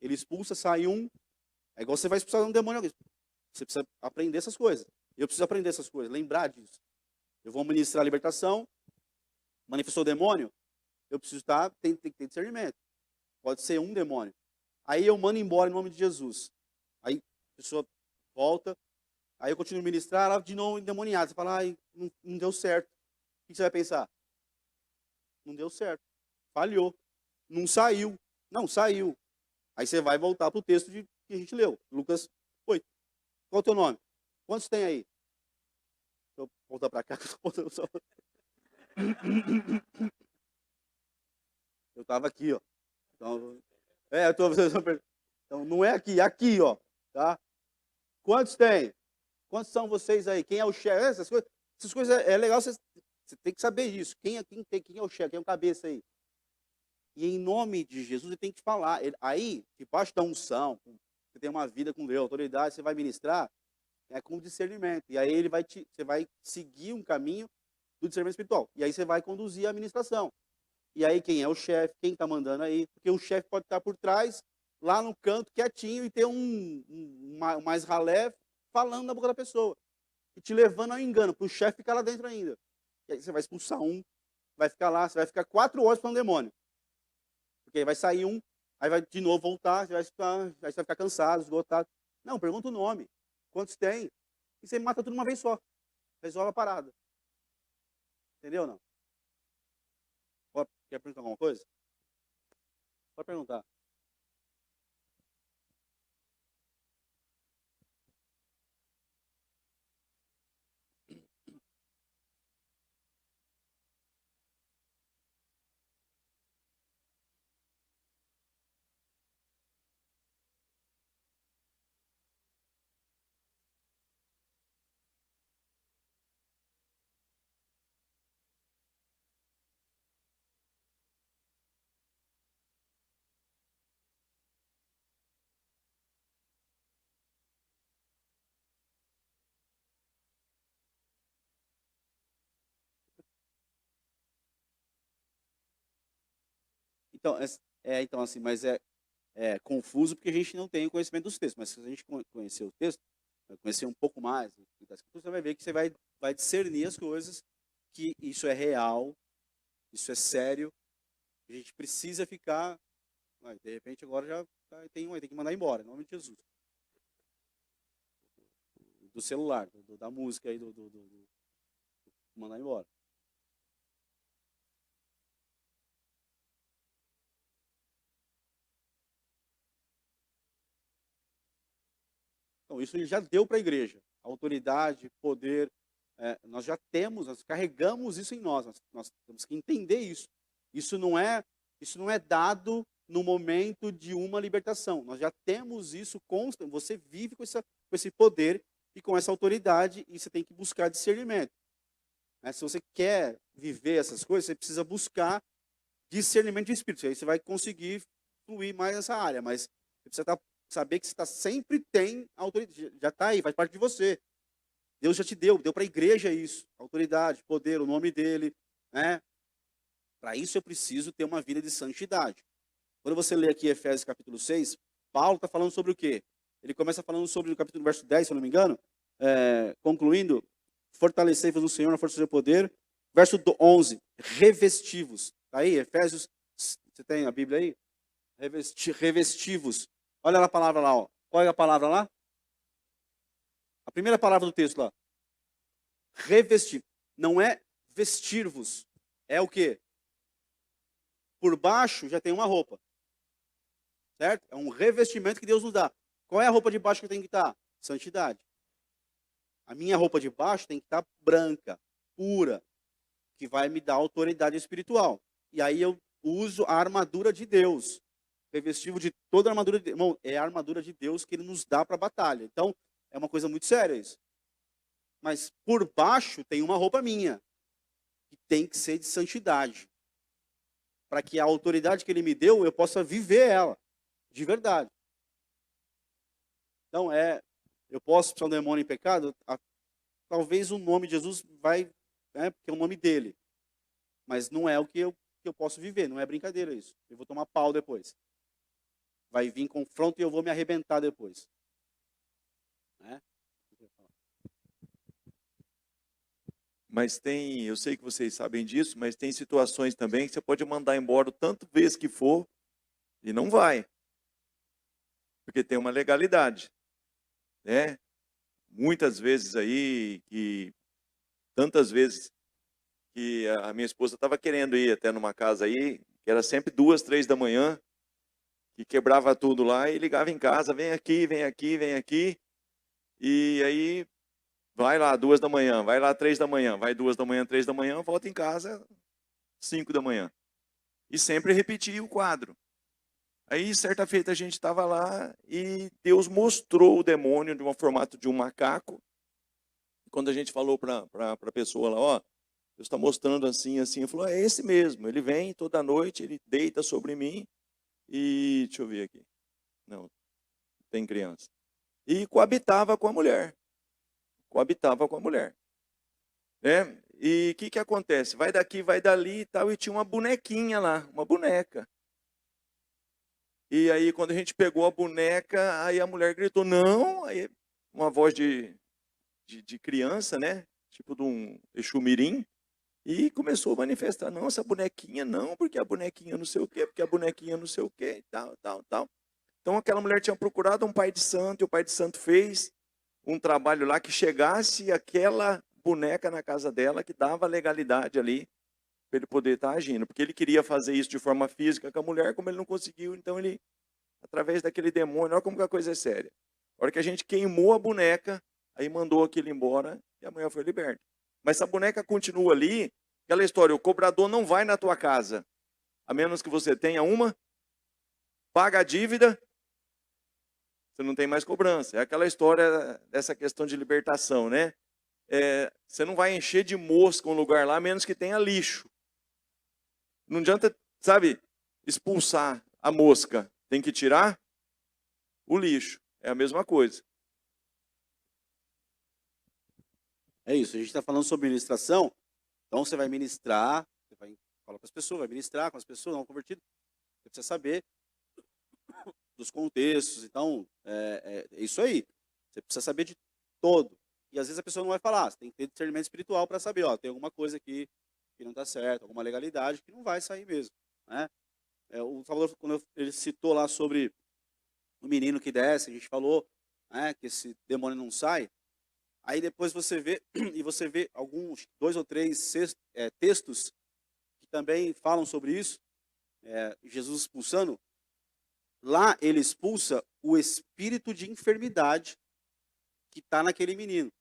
ele expulsa, sai um. É igual você vai expulsar um demônio. Você precisa aprender essas coisas. Eu preciso aprender essas coisas, lembrar disso. Eu vou ministrar a libertação, manifestou o demônio, eu preciso tem que ter discernimento. Pode ser um demônio. Aí eu mando embora em nome de Jesus. Aí a pessoa volta, aí eu continuo a ministrar, ela de novo endemoniada. Você fala, ai, não deu certo. O que você vai pensar? Não deu certo. Falhou. Não saiu. Não, saiu. Aí você vai voltar para o texto que a gente leu. Lucas 8. Qual é o teu nome? Quantos tem aí? Deixa eu voltar para cá. Eu estava aqui, ó. Então, eu estou então, não é aqui, é aqui, ó. Tá? Quantos tem? Quantos são vocês aí? Quem é o chefe? Essas coisas é legal, você tem que saber isso. Quem é o chefe? Quem é o cabeça aí? E em nome de Jesus, ele tem que falar. Aí, debaixo da unção, você tem uma vida com Deus, autoridade, você vai ministrar, é com discernimento. E aí você vai seguir um caminho do discernimento espiritual. E aí você vai conduzir a administração. E aí quem é o chefe, quem está mandando aí? Porque o chefe pode estar por trás, lá no canto, quietinho, e ter um mais ralé falando na boca da pessoa. E te levando ao engano, para o chefe ficar lá dentro ainda. E aí você vai expulsar um, vai ficar lá, você vai ficar 4 horas falando demônio. Porque aí vai sair um, aí vai de novo voltar, aí você vai ficar cansado, esgotado. Não, pergunta o nome. Quantos tem? E você mata tudo uma vez só. Resolve a parada. Entendeu ou não? Quer perguntar alguma coisa? Pode perguntar. Então, então assim, mas é confuso porque a gente não tem o conhecimento dos textos. Mas se a gente conhecer o texto, vai conhecer um pouco mais da Escritura, você vai ver que você vai discernir as coisas, que isso é real, isso é sério. A gente precisa ficar... de repente agora já tem que mandar embora, em nome de Jesus. Do celular, da música aí, mandar embora. Então, isso ele já deu para a igreja. Autoridade, poder, nós já temos, nós carregamos isso em nós. Nós temos que entender isso. Isso não é dado no momento de uma libertação. Nós já temos isso constante. Você vive com esse poder e com essa autoridade e você tem que buscar discernimento. Se você quer viver essas coisas, você precisa buscar discernimento de espírito. Aí você vai conseguir fluir mais nessa área. Mas você precisa saber que você sempre tem autoridade. Já está aí, faz parte de você. Deus já te deu para a igreja isso. Autoridade, poder, o nome dele. Para isso eu preciso ter uma vida de santidade. Quando você lê aqui Efésios capítulo 6, Paulo está falando sobre o quê? Ele começa falando sobre, no capítulo verso 10, se eu não me engano, concluindo, fortalecei-vos no Senhor na força do seu poder. Verso 11, revestivos. Está aí, Efésios, você tem a Bíblia aí? Revestivos. Olha a palavra lá, ó. Qual é a palavra lá? A primeira palavra do texto lá. Revestir. Não é vestir-vos. É o quê? Por baixo já tem uma roupa. Certo? É um revestimento que Deus nos dá. Qual é a roupa de baixo que tem que estar? Santidade. A minha roupa de baixo tem que estar branca, pura, que vai me dar autoridade espiritual. E aí eu uso a armadura de Deus. Revestivo de toda a armadura de Deus. Irmão, é a armadura de Deus que ele nos dá para a batalha. Então, é uma coisa muito séria isso. Mas por baixo tem uma roupa minha, que tem que ser de santidade. Para que a autoridade que ele me deu, eu possa viver ela, de verdade. Então, eu posso expulsar um demônio em pecado? Talvez o nome de Jesus vai, porque é o nome dele. Mas não é o que eu posso viver, não é brincadeira isso. Eu vou tomar pau depois. Vai vir confronto e eu vou me arrebentar depois. Mas eu sei que vocês sabem disso, mas tem situações também que você pode mandar embora o tanto vezes que for e não vai. Porque tem uma legalidade. Muitas vezes aí, tantas vezes que a minha esposa estava querendo ir até numa casa aí, que era sempre 2, 3 da manhã, que quebrava tudo lá e ligava em casa, vem aqui, vem aqui, vem aqui. E aí, vai lá 2 da manhã, vai lá 3 da manhã, vai 2 da manhã, 3 da manhã, volta em casa 5 da manhã. E sempre repetia o quadro. Aí, certa feita, a gente estava lá e Deus mostrou o demônio de um formato de um macaco. Quando a gente falou para a pessoa lá, ó, Deus está mostrando assim, assim, ele falou, é esse mesmo, ele vem toda noite, ele deita sobre mim e, deixa eu ver aqui, não, tem criança. E coabitava com a mulher. E o que acontece? Vai daqui, vai dali e tal, e tinha uma bonequinha lá, uma boneca. E aí, quando a gente pegou a boneca, aí a mulher gritou, não, aí uma voz de criança, né? Tipo de um Exu Mirim, e começou a manifestar, não, essa bonequinha não, porque a bonequinha não sei o quê, porque a bonequinha não sei o quê, tal. Então aquela mulher tinha procurado um pai de santo, e o pai de santo fez um trabalho lá que chegasse aquela boneca na casa dela, que dava legalidade ali, para ele poder estar agindo. Porque ele queria fazer isso de forma física com a mulher, como ele não conseguiu, então ele, através daquele demônio, olha como que a coisa é séria. A hora que a gente queimou a boneca, aí mandou aquilo embora e a mulher foi liberta. Mas se a boneca continua ali, aquela história, o cobrador não vai na tua casa, a menos que você tenha paga a dívida, você não tem mais cobrança. É aquela história dessa questão de libertação, né? Você não vai encher de mosca um lugar lá, a menos que tenha lixo. Não adianta, sabe, expulsar a mosca. Tem que tirar o lixo. É a mesma coisa. É isso, a gente está falando sobre ministração, então você vai ministrar, você vai falar para as pessoas, vai ministrar com as pessoas não convertidas, você precisa saber dos contextos, então, é isso aí, você precisa saber de todo, e às vezes a pessoa não vai falar, você tem que ter discernimento espiritual para saber, ó, tem alguma coisa aqui que não está certo, alguma legalidade que não vai sair mesmo, né? O Salvador, quando ele citou lá sobre o menino que desce, a gente falou, né, que esse demônio não sai. Aí depois você vê, e você vê alguns, 2 ou 3 textos que também falam sobre isso, Jesus expulsando. Lá ele expulsa o espírito de enfermidade que está naquele menino.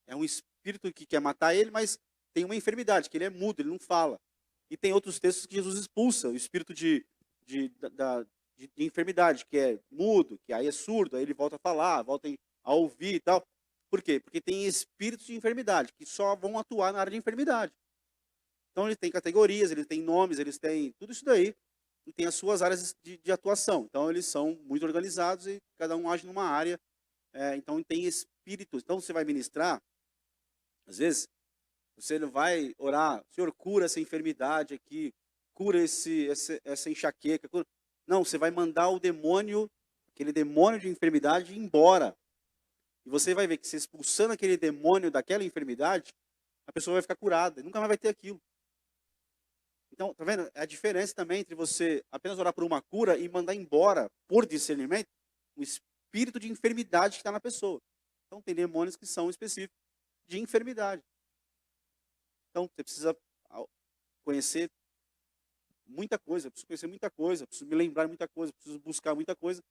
É um espírito que quer matar ele, mas tem uma enfermidade, que ele é mudo, ele não fala. E tem outros textos que Jesus expulsa o espírito de enfermidade, que é mudo, que aí é surdo, aí ele volta a falar, volta a ouvir e tal. Por quê? Porque tem espíritos de enfermidade, que só vão atuar na área de enfermidade. Então ele tem categorias, ele tem nomes, eles têm tudo isso daí, e tem as suas áreas de atuação. Então eles são muito organizados e cada um age numa área. Então tem espíritos. Então você vai ministrar, às vezes, você não vai orar, Senhor, cura essa enfermidade aqui, cura essa enxaqueca. Não, você vai mandar o demônio, aquele demônio de enfermidade, embora. E você vai ver que se expulsando aquele demônio daquela enfermidade, a pessoa vai ficar curada, e nunca mais vai ter aquilo. Então, tá vendo? É a diferença também entre você apenas orar por uma cura e mandar embora, por discernimento, o espírito de enfermidade que está na pessoa. Então, tem demônios que são específicos de enfermidade. Então, você precisa conhecer muita coisa, preciso conhecer muita coisa, preciso me lembrar muita coisa, preciso buscar muita coisa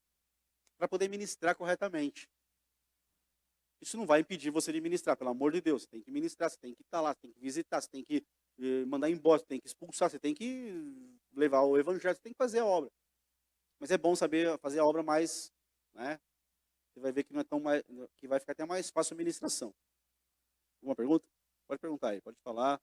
para poder ministrar corretamente. Isso não vai impedir você de ministrar, pelo amor de Deus. Você tem que ministrar, você tem que estar lá, você tem que visitar, você tem que mandar embora, você tem que expulsar, você tem que levar o evangelho, você tem que fazer a obra. Mas é bom saber fazer a obra mais, né? Você vai ver que não é tão mais, que vai ficar até mais fácil a ministração. Alguma pergunta? Pode perguntar aí, pode falar.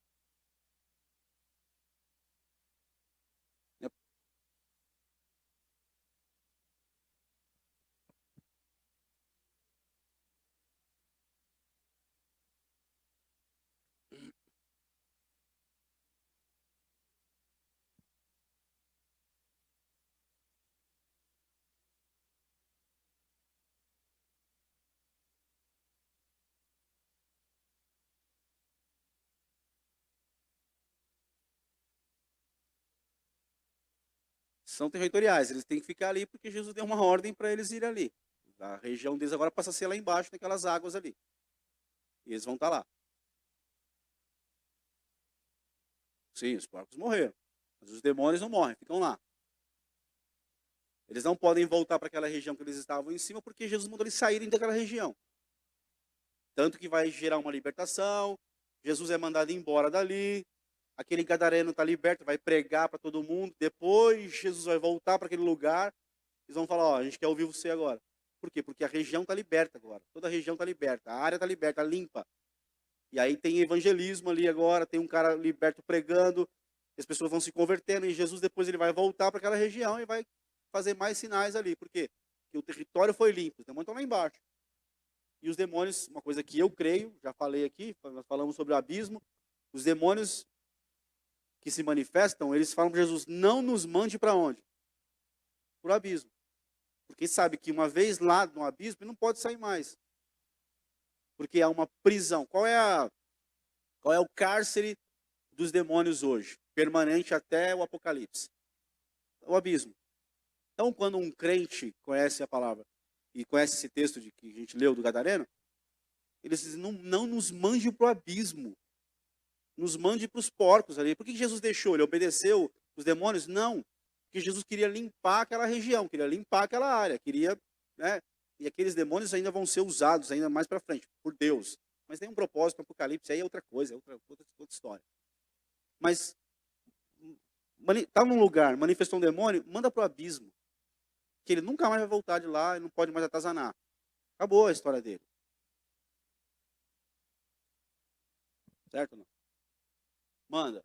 São territoriais, eles têm que ficar ali porque Jesus deu uma ordem para eles irem ali. A região deles agora passa a ser lá embaixo, naquelas águas ali. E eles vão estar lá. Sim, os porcos morreram. Mas os demônios não morrem, ficam lá. Eles não podem voltar para aquela região que eles estavam em cima, porque Jesus mandou eles saírem daquela região. Tanto que vai gerar uma libertação, Jesus é mandado embora dali, aquele gadareno está liberto, vai pregar para todo mundo, depois Jesus vai voltar para aquele lugar, eles vão falar, ó, a gente quer ouvir você agora. Por quê? Porque a região está liberta agora, toda a região está liberta, a área está liberta, limpa. E aí tem evangelismo ali agora, tem um cara liberto pregando, as pessoas vão se convertendo, e Jesus depois ele vai voltar para aquela região e vai fazer mais sinais ali. Por quê? Porque o território foi limpo, os demônios estão lá embaixo. E os demônios, uma coisa que eu creio, já falei aqui, nós falamos sobre o abismo, os demônios que se manifestam, eles falam para Jesus, não nos mande para onde? Para o abismo. Porque sabe que uma vez lá no abismo, ele não pode sair mais. Porque há uma prisão. Qual é o cárcere dos demônios hoje? Permanente até o Apocalipse. O abismo. Então, quando um crente conhece a palavra e conhece esse texto que a gente leu do Gadareno, eles dizem, não nos mande para o abismo. Nos mande para os porcos ali. Por que Jesus deixou? Ele obedeceu os demônios? Não. Porque Jesus queria limpar aquela região, queria limpar aquela área, queria, né? E aqueles demônios ainda vão ser usados ainda mais para frente, por Deus. Mas tem um propósito no Apocalipse, aí é outra coisa, é outra história. Mas está num lugar, manifestou um demônio, manda para o abismo. Que ele nunca mais vai voltar de lá e não pode mais atazanar. Acabou a história dele. Certo ou não? Manda.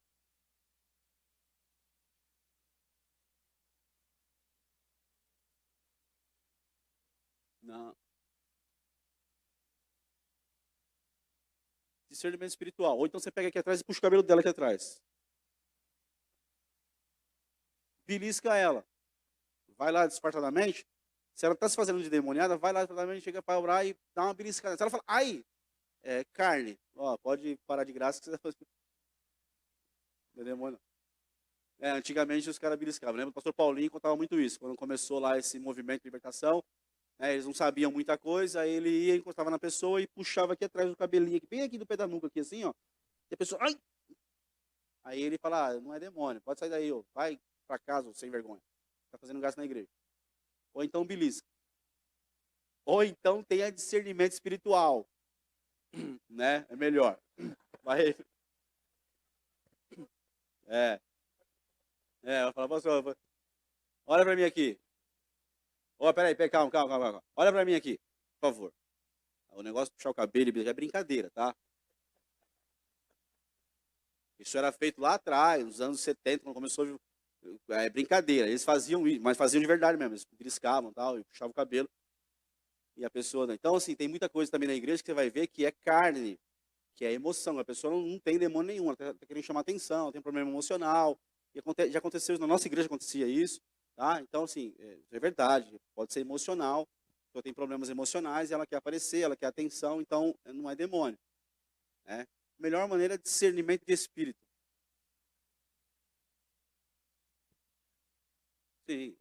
Não. Discernimento espiritual. Ou então você pega aqui atrás e puxa o cabelo dela aqui atrás. Belisca ela. Vai lá disfarçadamente. Se ela está se fazendo de demoniada, vai lá disfarçadamente, chega para orar e dá uma beliscada. Se ela fala, ai, é carne. Ó, pode parar de graça que você está fazendo. Não é demônio. Antigamente os caras beliscavam. Lembra? O pastor Paulinho contava muito isso. Quando começou lá esse movimento de libertação, eles não sabiam muita coisa, aí ele ia, encostava na pessoa e puxava aqui atrás do cabelinho, aqui, bem aqui do pé da nuca, aqui assim, ó. E a pessoa, ai! Aí ele fala, não é demônio, pode sair daí, ó. Vai para casa, sem vergonha. Tá fazendo gasto na igreja. Ou então belisca. Ou então tenha discernimento espiritual, né? É melhor. Vai, é, vai falar, pastor, olha para mim aqui. Ó, peraí, calma. Olha para mim aqui, por favor. O negócio de puxar o cabelo é brincadeira, tá? Isso era feito lá atrás, nos anos 70, quando começou. É brincadeira. Eles faziam isso, mas faziam de verdade mesmo. Eles triscavam tal, e puxavam o cabelo. E a pessoa. Né? Então, assim, tem muita coisa também na igreja que você vai ver que é carne, que é emoção. A pessoa não tem demônio nenhum, ela está querendo chamar atenção, tem problema emocional. E já aconteceu isso, na nossa igreja acontecia isso. Tá? Então, assim, é verdade. Pode ser emocional. A pessoa tem problemas emocionais e ela quer aparecer, ela quer atenção, então não é demônio. Né? Melhor maneira é discernimento de espírito. Sim.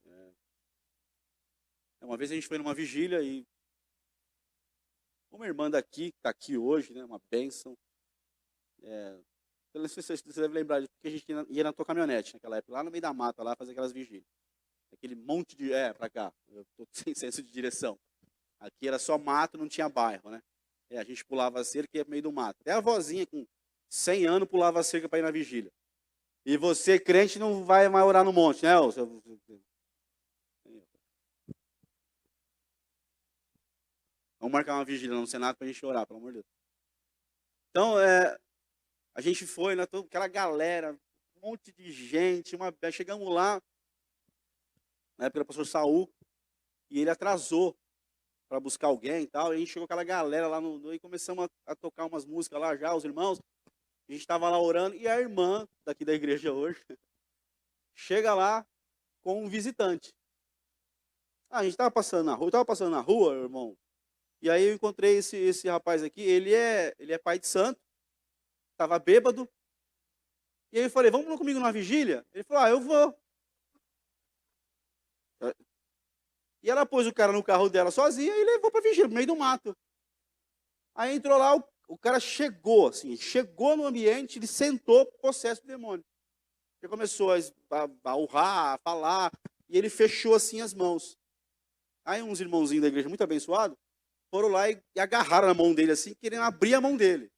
Uma vez a gente foi numa vigília e uma irmã daqui, que está aqui hoje, né, uma bênção. Não sei se você deve lembrar disso, porque a gente ia na tua caminhonete naquela época, lá no meio da mata, lá fazer aquelas vigílias. Aquele monte de. Para cá, eu estou sem senso de direção. Aqui era só mato, não tinha bairro, né? A gente pulava a cerca e ia pro meio do mato. Até a vozinha com 100 anos pulava a cerca para ir na vigília. E você, crente, não vai mais orar no monte, né? Vamos marcar uma vigília no Senado para a gente orar, pelo amor de Deus. Então, a gente foi, né, aquela galera, um monte de gente. Chegamos lá, na época do pastor Saul, e ele atrasou para buscar alguém e tal. E a gente chegou aquela galera lá e começamos a tocar umas músicas lá já, os irmãos. A gente estava lá orando, e a irmã daqui da igreja hoje chega lá com um visitante. A gente estava passando na rua, irmão. E aí eu encontrei esse rapaz aqui, ele é pai de santo, estava bêbado. E aí eu falei, vamos comigo numa vigília? Ele falou, eu vou. E ela pôs o cara no carro dela sozinha e levou para a vigília, no meio do mato. Aí entrou lá, o cara chegou no ambiente, ele sentou possesso do demônio. Ele começou a urrar, a falar, e ele fechou assim as mãos. Aí uns irmãozinhos da igreja muito abençoados foram lá e agarraram a mão dele assim, querendo abrir a mão dele.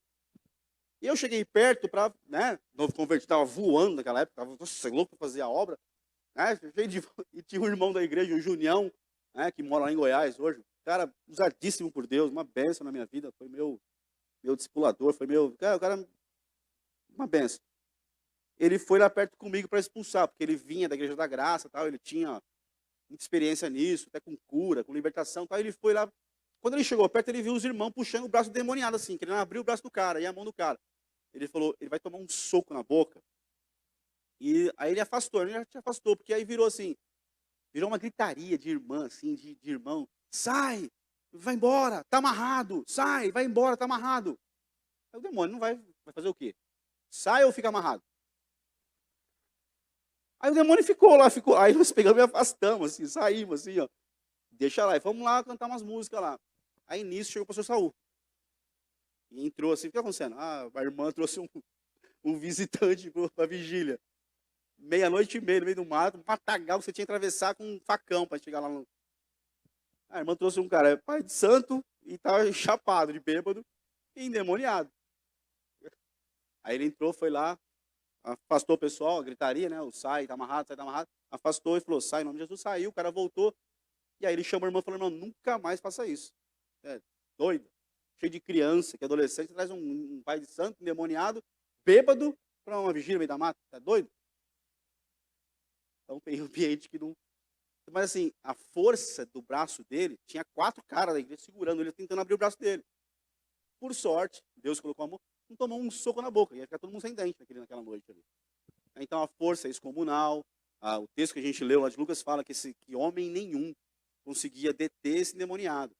E eu cheguei perto para, né, novo convertido, estava voando naquela época, estava louco para fazer a obra. Né, e tinha um irmão da igreja, o Junião, né, que mora lá em Goiás hoje, cara usadíssimo por Deus, uma bênção na minha vida, foi meu discipulador, foi o cara, uma bênção. Ele foi lá perto comigo para expulsar, porque ele vinha da Igreja da Graça, tal, ele tinha muita experiência nisso, até com cura, com libertação, tal. Ele foi lá. Quando ele chegou perto, ele viu os irmãos puxando o braço demoniado assim, querendo abrir o braço do cara e a mão do cara. Ele falou, ele vai tomar um soco na boca. E aí ele afastou, ele já te afastou, porque aí virou uma gritaria de irmã, assim, de irmão. Sai, vai embora, tá amarrado, sai, vai embora, tá amarrado. Aí o demônio não vai fazer o quê? Sai ou fica amarrado? Aí o demônio ficou lá, aí nós pegamos e afastamos, assim, saímos, assim, ó. Deixa lá, e vamos lá cantar umas músicas lá. Aí nisso chegou o pastor Saul. E entrou assim, o que está acontecendo? A irmã trouxe um visitante para a vigília. Meia-noite e meia, no meio do mato, um matagal que você tinha que atravessar com um facão para chegar lá no... A irmã trouxe um cara, pai de santo, e estava chapado de bêbado e endemoniado. Aí ele entrou, foi lá, afastou o pessoal, a gritaria, né? O sai, tá amarrado, afastou e falou, sai, em nome de Jesus, saiu, o cara voltou. E aí ele chamou a irmã e falou, irmão, nunca mais faça isso. Doido, cheio de criança, que é adolescente, traz um pai de santo, endemoniado, bêbado, para uma vigília no meio da mata, tá doido? Então tem um ambiente que não... Mas assim, a força do braço dele, tinha 4 caras da igreja segurando ele, tentando abrir o braço dele. Por sorte, Deus colocou a mão, não tomou um soco na boca, ia ficar todo mundo sem dente naquela noite ali. Então a força é excomunal, o texto que a gente leu lá de Lucas fala que homem nenhum conseguia deter esse endemoniado.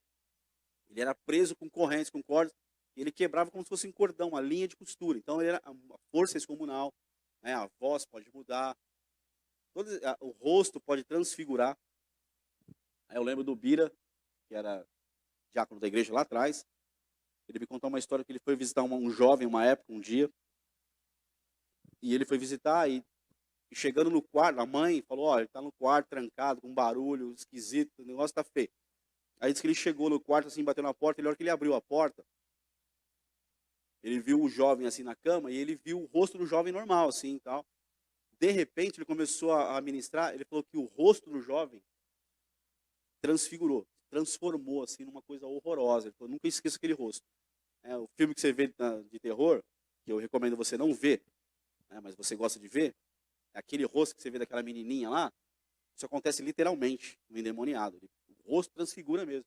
Ele era preso com correntes, com cordas, e ele quebrava como se fosse um cordão, uma linha de costura. Então a força é excomunal, né? A voz pode mudar, o rosto pode transfigurar. Aí eu lembro do Bira, que era diácono da igreja lá atrás. Ele me contou uma história que ele foi visitar um jovem, uma época, um dia. E ele foi visitar e chegando no quarto, a mãe falou, ele está no quarto trancado, com barulho esquisito, o negócio está feio. Aí diz que ele chegou no quarto, assim, bateu na porta, e na hora que ele abriu a porta, ele viu o jovem assim na cama, e ele viu o rosto do jovem normal, assim, e tal. De repente, ele começou a ministrar, ele falou que o rosto do jovem transfigurou, transformou, assim, numa coisa horrorosa. Ele falou, nunca esqueça aquele rosto. O filme que você vê de terror, que eu recomendo você não ver, né, mas você gosta de ver, é aquele rosto que você vê daquela menininha lá, isso acontece literalmente no endemoniado. O rosto transfigura mesmo.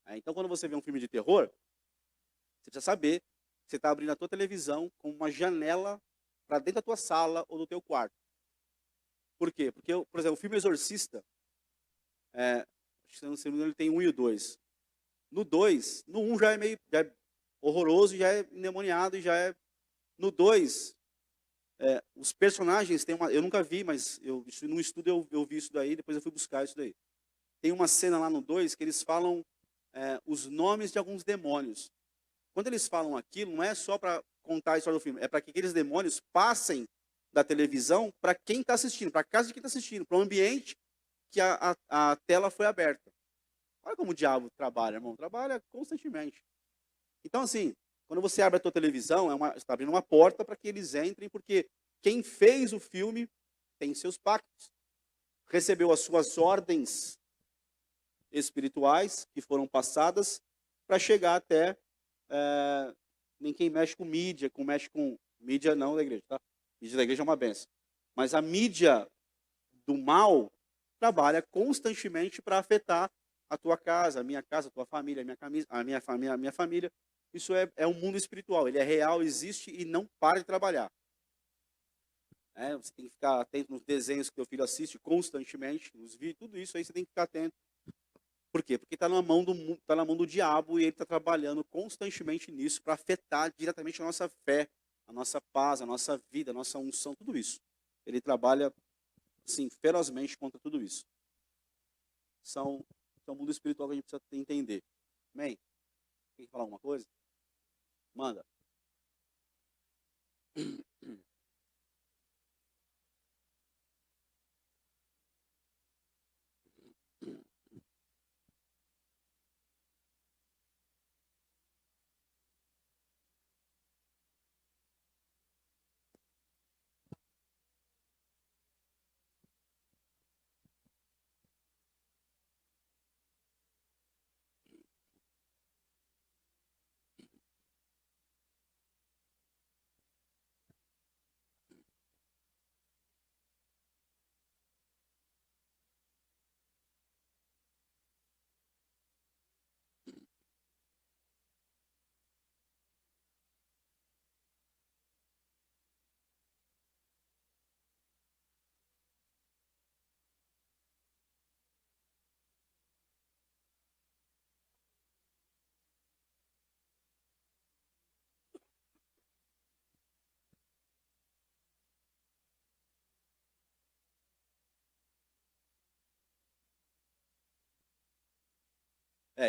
Então, quando você vê um filme de terror, você precisa saber que você está abrindo a tua televisão com uma janela para dentro da tua sala ou do teu quarto. Por quê? Porque, por exemplo, o filme Exorcista, acho que não sei, ele tem 1 e o 2. No 2, no 1 já é horroroso, já é endemoniado, e já é... No 2, os personagens têm uma... Eu nunca vi, mas num estudo eu vi isso daí, depois eu fui buscar isso daí. Tem uma cena lá no 2 que eles falam os nomes de alguns demônios. Quando eles falam aquilo, não é só para contar a história do filme, é para que aqueles demônios passem da televisão para quem está assistindo, para a casa de quem está assistindo, para o ambiente que a tela foi aberta. Olha como o diabo trabalha, irmão. Trabalha constantemente. Então, assim, quando você abre a tua televisão, você está abrindo uma porta para que eles entrem, porque quem fez o filme tem seus pactos. Recebeu as suas ordens espirituais que foram passadas para chegar até nem quem mexe com mídia, mídia não da igreja, tá? Mídia da igreja é uma benção. Mas a mídia do mal trabalha constantemente para afetar a tua casa, a tua família, a minha família. Isso é um mundo espiritual, ele é real, existe e não para de trabalhar. Você tem que ficar atento nos desenhos que teu filho assiste constantemente, nos vídeos, tudo isso aí você tem que ficar atento. Por quê? Porque está na mão do diabo, e ele está trabalhando constantemente nisso para afetar diretamente a nossa fé, a nossa paz, a nossa vida, a nossa unção, tudo isso. Ele trabalha, assim, ferozmente contra tudo isso. É um mundo espiritual que a gente precisa entender. Amém? Quer falar alguma coisa? Manda.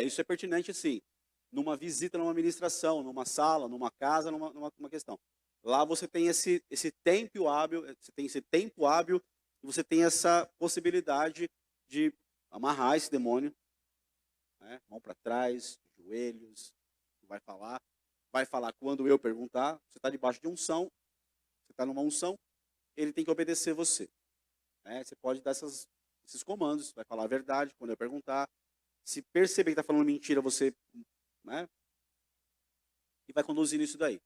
Isso é pertinente, sim, numa visita, numa ministração, numa sala, numa casa, numa questão. Lá você tem esse tempo hábil, e você tem essa possibilidade de amarrar esse demônio, né? Mão para trás, joelhos, vai falar quando eu perguntar. Você está debaixo de unção, você está numa unção, ele tem que obedecer você. Você pode dar esses comandos, vai falar a verdade quando eu perguntar. Se perceber que está falando mentira, você, né, e vai conduzir isso daí.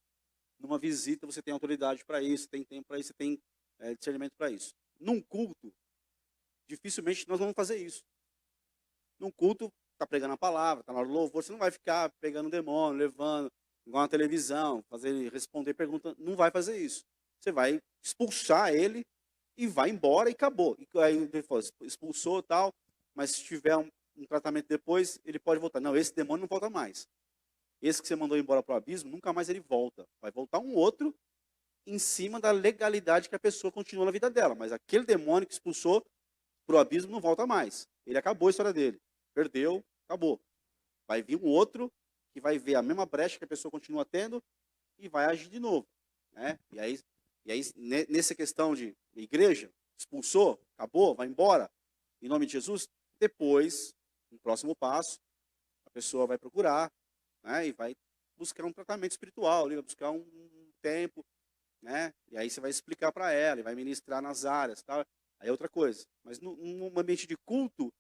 Numa visita, você tem autoridade para isso, tem tempo para isso, você tem discernimento para isso. Num culto, dificilmente nós vamos fazer isso. Num culto, está pregando a palavra, está na hora do louvor, você não vai ficar pegando o demônio, levando, igual na televisão, fazer ele responder pergunta, não vai fazer isso. Você vai expulsar ele e vai embora e acabou. E aí ele falou, expulsou e tal, mas se tiver um tratamento depois, ele pode voltar. Não, esse demônio não volta mais. Esse que você mandou embora para o abismo, nunca mais ele volta. Vai voltar um outro em cima da legalidade que a pessoa continua na vida dela. Mas aquele demônio que expulsou para o abismo não volta mais. Ele acabou a história dele. Perdeu, acabou. Vai vir um outro que vai ver a mesma brecha que a pessoa continua tendo e vai agir de novo. Né? E aí, nessa questão de igreja, expulsou, acabou, vai embora, em nome de Jesus, depois Um próximo passo, a pessoa vai procurar, né, e vai buscar um tratamento espiritual, vai buscar um tempo, né, e aí você vai explicar para ela, e vai ministrar nas áreas, tal. Aí é outra coisa. Mas num ambiente de culto,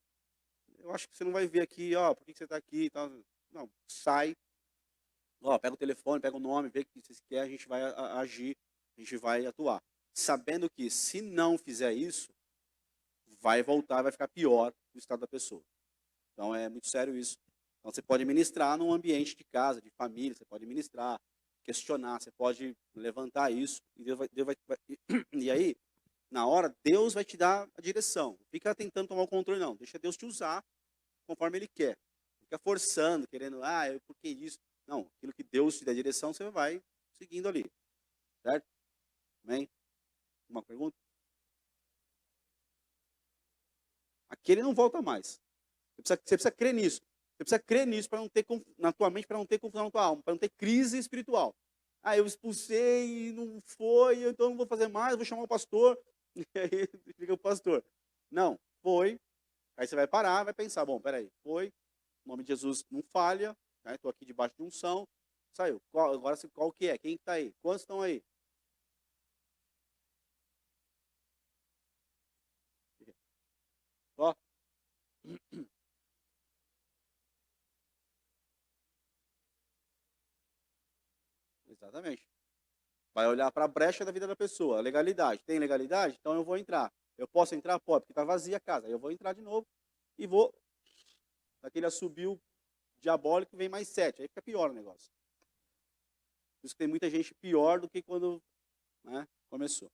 eu acho que você não vai ver aqui, ó, por que você está aqui e tal. Não, sai, ó, pega o telefone, pega o nome, vê o que você quer, a gente vai agir, a gente vai atuar. Sabendo que se não fizer isso, vai voltar, vai ficar pior o estado da pessoa. Então é muito sério isso. Então você pode ministrar num ambiente de casa, de família, você pode ministrar, questionar, você pode levantar isso, e e aí, na hora, Deus vai te dar a direção. Não fica tentando tomar o controle, não. Deixa Deus te usar conforme Ele quer. Fica forçando, querendo, por que isso? Não, aquilo que Deus te dá a direção, você vai seguindo ali. Certo? Amém? Uma pergunta? Aquele não volta mais. Você precisa crer nisso. Você precisa crer nisso para não ter na tua mente, para não ter confusão na tua alma, para não ter crise espiritual. Eu expulsei e não foi, então eu não vou fazer mais, vou chamar o pastor. E aí fica o pastor. Não, foi. Aí você vai parar, vai pensar, bom, peraí, foi, o nome de Jesus não falha, estou aqui debaixo de unção, saiu. Agora qual que é? Quem está aí? Quantos estão aí? Ó. Exatamente. Vai olhar para a brecha da vida da pessoa, a legalidade. Tem legalidade? Então eu vou entrar. Eu posso entrar? Pode, porque está vazia a casa. Aí eu vou entrar de novo e vou. Daquele assobio diabólico vem mais 7. Aí fica pior o negócio. Por isso que tem muita gente pior do que quando, né, começou.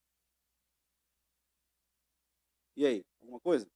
E aí, alguma coisa?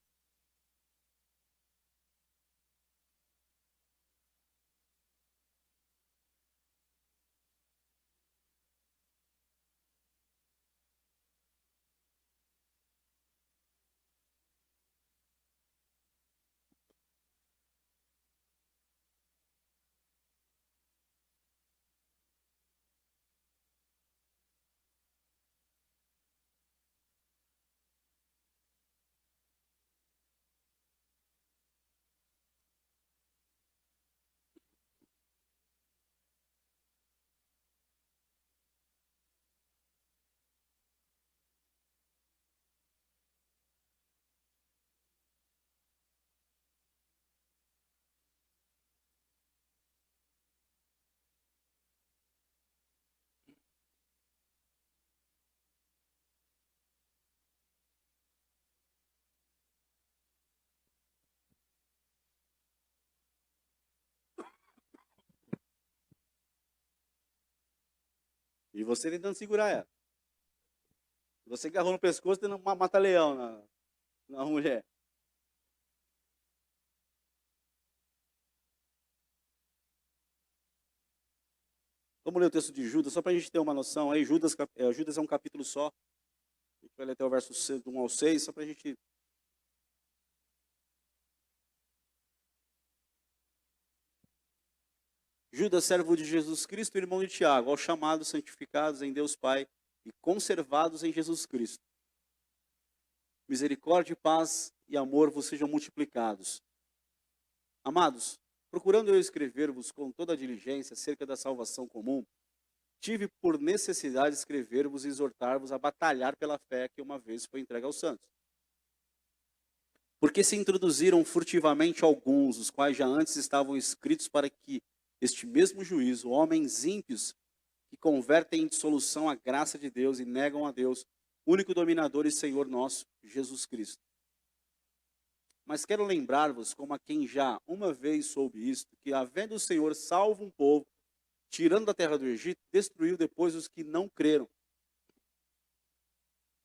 E você tentando segurar ela. Você agarrou no pescoço tendo uma mata-leão na mulher. Vamos ler o texto de Judas, só para a gente ter uma noção. Aí Judas é um capítulo só. A gente vai ler até o verso 1 ao 6, só para a gente... Judas, servo de Jesus Cristo, irmão de Tiago, aos chamados, santificados em Deus Pai e conservados em Jesus Cristo. Misericórdia, paz e amor vos sejam multiplicados. Amados, procurando eu escrever-vos com toda a diligência acerca da salvação comum, tive por necessidade escrever-vos e exortar-vos a batalhar pela fé que uma vez foi entregue aos santos. Porque se introduziram furtivamente alguns, os quais já antes estavam escritos para que este mesmo juízo, homens ímpios que convertem em dissolução a graça de Deus e negam a Deus, único dominador e Senhor nosso, Jesus Cristo. Mas quero lembrar-vos, como a quem já uma vez soube isto, que havendo o Senhor salvo um povo, tirando da terra do Egito, destruiu depois os que não creram.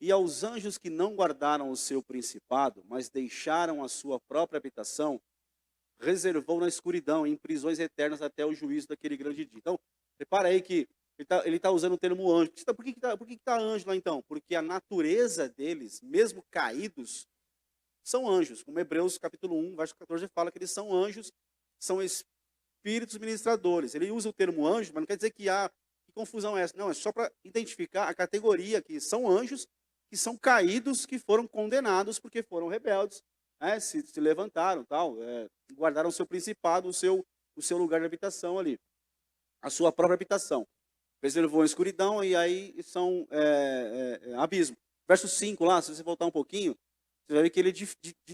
E aos anjos que não guardaram o seu principado, mas deixaram a sua própria habitação, reservou na escuridão, em prisões eternas até o juízo daquele grande dia. Então, repara aí que ele tá usando o termo anjo. Por que está anjo lá então? Porque a natureza deles, mesmo caídos, são anjos. Como Hebreus capítulo 1, verso 14 fala que eles são anjos, são espíritos ministradores. Ele usa o termo anjo, mas não quer dizer que que confusão é essa. Não, é só para identificar a categoria que são anjos, que são caídos, que foram condenados porque foram rebeldes se levantaram, tal, guardaram o seu principado, o seu lugar de habitação ali, a sua própria habitação. Preservou a escuridão e aí são abismo. Verso 5 lá, se você voltar um pouquinho, você vai ver que ele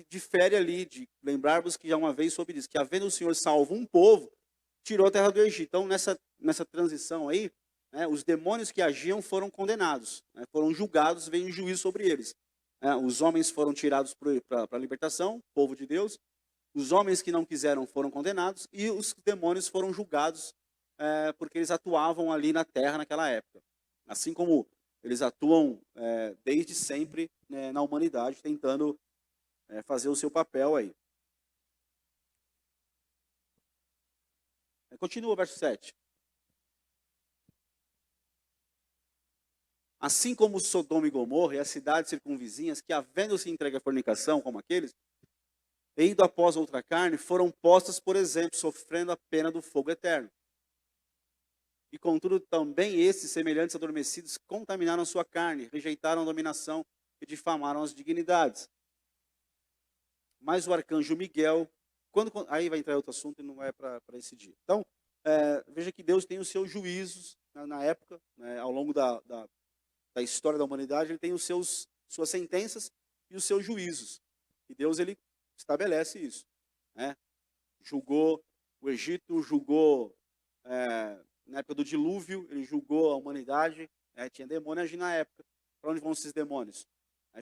difere ali, de lembrar-vos que já uma vez soube disso, que havendo o Senhor salvo um povo, tirou a terra do Egito. Então, nessa transição aí, os demônios que agiam foram condenados, foram julgados, veio um juízo sobre eles. Os homens foram tirados para a libertação, povo de Deus. Os homens que não quiseram foram condenados e os demônios foram julgados porque eles atuavam ali na terra naquela época. Assim como eles atuam desde sempre na humanidade, tentando fazer o seu papel aí. Continua o verso 7. Assim como Sodoma e Gomorra e as cidades circunvizinhas, que havendo-se entregue à fornicação, como aqueles, e indo após outra carne, foram postas, por exemplo, sofrendo a pena do fogo eterno. E contudo também esses, semelhantes adormecidos, contaminaram a sua carne, rejeitaram a dominação e difamaram as dignidades. Mas o arcanjo Miguel, aí vai entrar outro assunto e não é para esse dia. Então, veja que Deus tem os seus juízos na época, ao longo da história da humanidade, ele tem suas sentenças e os seus juízos. E Deus, ele estabelece isso. Julgou o Egito, julgou na época do dilúvio, ele julgou a humanidade, tinha demônio agindo na época. Para onde vão esses demônios?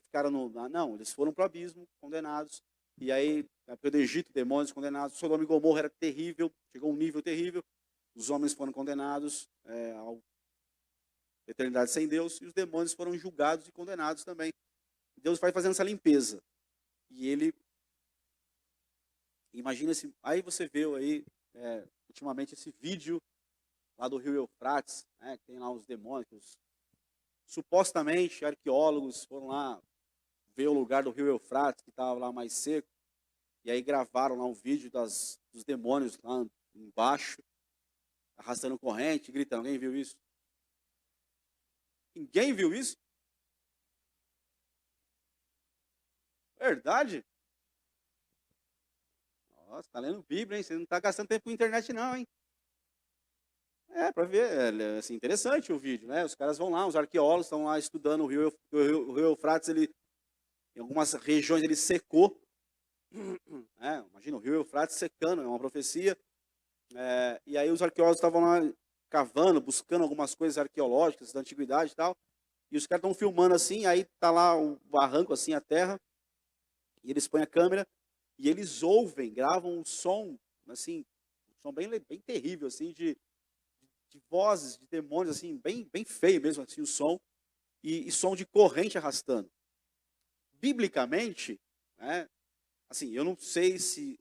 Ficaram não, eles foram para o abismo, condenados. E aí, na época do Egito, demônios condenados. Sodoma e Gomorra era terrível, chegou a um nível terrível. Os homens foram condenados à eternidade sem Deus, e os demônios foram julgados e condenados também. Deus vai fazendo essa limpeza. E ele, imagina aí você viu aí, ultimamente esse vídeo lá do rio Eufrates, que tem lá os demônios, supostamente arqueólogos foram lá ver o lugar do rio Eufrates, que estava lá mais seco, e aí gravaram lá um vídeo dos demônios lá embaixo, arrastando corrente, gritando. Alguém viu isso? Ninguém viu isso? Verdade? Nossa, tá lendo Bíblia, hein? Você não está gastando tempo com internet não, hein? Para ver, é assim, interessante o vídeo, né? Os caras vão lá, os arqueólogos estão lá estudando o rio Eufrates, em algumas regiões ele secou. Imagina o rio Eufrates secando, é uma profecia. E aí os arqueólogos estavam lá cavando, buscando algumas coisas arqueológicas da antiguidade e tal. E os caras estão filmando assim, aí tá lá o barranco, assim, a terra. E eles põem a câmera e eles ouvem, gravam um som, assim, um som bem terrível, assim, de vozes, de demônios, assim, bem feio mesmo, assim, o som. E som de corrente arrastando. Biblicamente, assim, eu não sei se,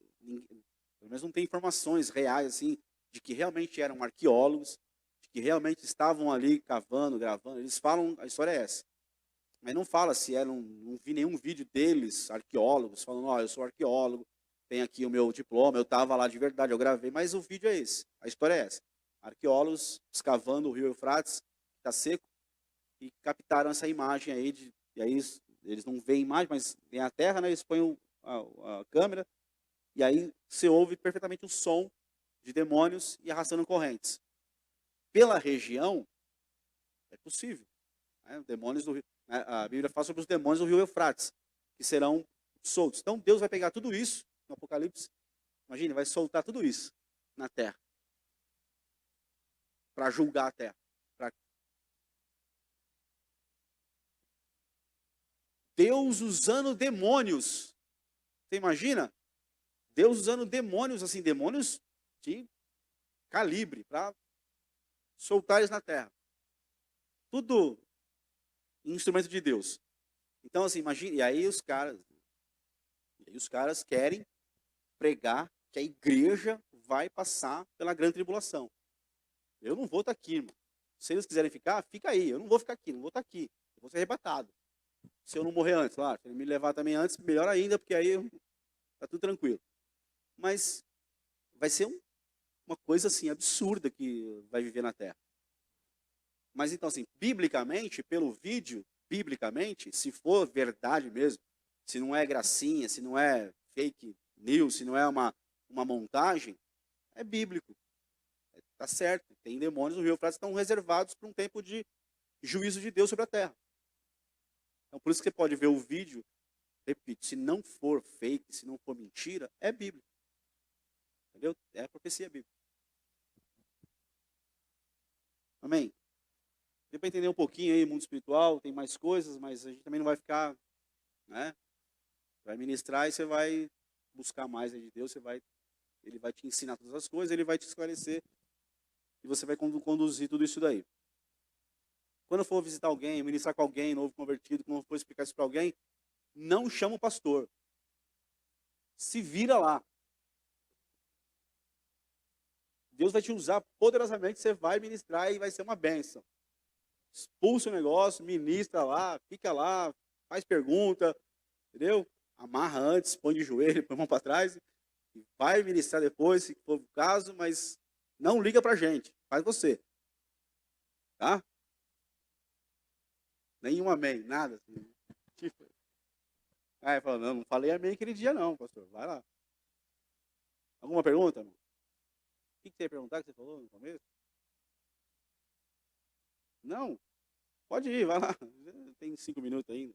pelo menos não tem informações reais, assim, de que realmente eram arqueólogos, de que realmente estavam ali cavando, gravando. Eles falam, a história é essa. Mas não fala se eram, não vi nenhum vídeo deles, arqueólogos, falando, eu sou arqueólogo, tenho aqui o meu diploma, eu estava lá de verdade, eu gravei, mas o vídeo é esse, a história é essa. Arqueólogos escavando o rio Eufrates, que está seco, e captaram essa imagem aí, e aí eles não veem imagem, mas tem a terra, né, eles põem a câmera, e aí você ouve perfeitamente o som de demônios e arrastando correntes. Pela região, é possível. Demônios do rio, a Bíblia fala sobre os demônios do rio Eufrates, que serão soltos. Então Deus vai pegar tudo isso, no Apocalipse, imagine, vai soltar tudo isso na terra, para julgar a terra. Deus usando demônios. Você imagina? Deus usando demônios, assim, demônios de calibre, para soltar eles na terra. Tudo instrumento de Deus. Então, assim, imagina, e aí os caras querem pregar que a igreja vai passar pela grande tribulação. Eu não vou estar aqui, irmão. Se eles quiserem ficar, fica aí. Eu não vou ficar aqui, não vou estar aqui. Eu vou ser arrebatado. Se eu não morrer antes, claro. Se ele me levar também antes, melhor ainda, porque aí tá tudo tranquilo. Mas vai ser uma coisa assim absurda que vai viver na Terra. Mas então, assim, biblicamente, pelo vídeo, biblicamente, se for verdade mesmo, se não é gracinha, se não é fake news, se não é uma montagem, é bíblico. Tá certo. Tem demônios no Rio Eufrates que estão reservados para um tempo de juízo de Deus sobre a terra. Então, por isso que você pode ver o vídeo, repito, se não for fake, se não for mentira, é bíblico. Entendeu? É a profecia bíblica. Amém? Deu para entender um pouquinho aí, mundo espiritual, tem mais coisas, mas a gente também não vai ficar, né? Vai ministrar e você vai buscar mais aí de Deus, ele vai te ensinar todas as coisas, ele vai te esclarecer e você vai conduzir tudo isso daí. Quando for visitar alguém, ministrar com alguém, novo convertido, quando for explicar isso para alguém, não chama o pastor. Se vira lá. Deus vai te usar poderosamente, você vai ministrar e vai ser uma bênção. Expulsa o negócio, ministra lá, fica lá, faz pergunta, entendeu? Amarra antes, põe de joelho, põe a mão para trás, e vai ministrar depois, se for o caso, mas não liga para a gente, faz você. Tá? Nenhum amém, nada. Assim. Tipo. Aí fala, não falei amém aquele dia não, pastor, vai lá. Alguma pergunta, irmão? O que você ia perguntar que você falou no começo? Não? Pode ir, vai lá. Tem 5 minutos ainda.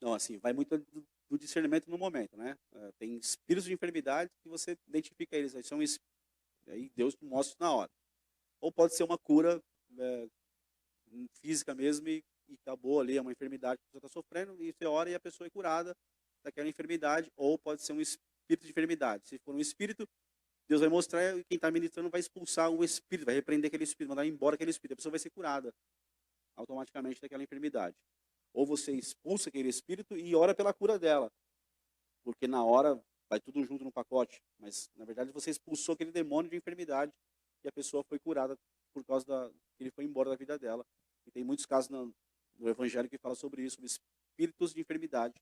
Não, assim, vai muito do discernimento no momento, né? Tem espíritos de enfermidade que você identifica eles, aí Deus mostra isso na hora. Ou pode ser uma cura física mesmo e acabou ali, é uma enfermidade que a pessoa está sofrendo, e você ora e a pessoa é curada daquela enfermidade, ou pode ser um espírito de enfermidade. Se for um espírito, Deus vai mostrar e quem está ministrando vai expulsar o espírito, vai repreender aquele espírito, mandar embora aquele espírito, a pessoa vai ser curada automaticamente daquela enfermidade. Ou você expulsa aquele espírito e ora pela cura dela, porque na hora vai tudo junto no pacote, mas na verdade você expulsou aquele demônio de enfermidade e a pessoa foi curada por causa que ele foi embora da vida dela. E tem muitos casos no Evangelho que fala sobre isso, sobre espíritos de enfermidade,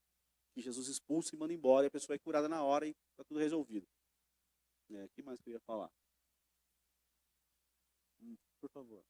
que Jesus expulsa e manda embora, e a pessoa é curada na hora e está tudo resolvido. O que mais que eu ia falar? Por favor.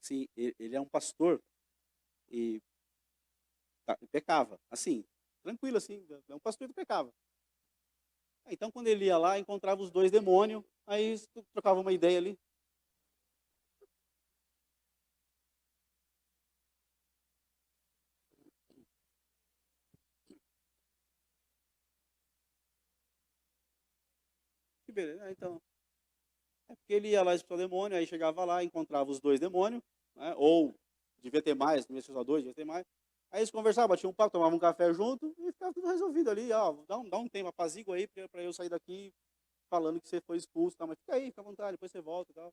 Sim, ele é um pastor e pecava. Assim, tranquilo assim, é um pastor que pecava. Então, quando ele ia lá, encontrava os 2 demônios, aí trocava uma ideia ali. Que beleza, então. É porque ele ia lá expulsar o demônio, aí chegava lá, encontrava os 2 demônios, né? Ou devia ter mais, não ia ser só 2, devia ter mais. Aí eles conversavam, batiam um papo, tomavam um café junto e ficava tudo resolvido ali. Ó, dá um tempo, apazigua aí para eu sair daqui falando que você foi expulso, tá? Mas fica aí, fica à vontade, depois você volta e tal.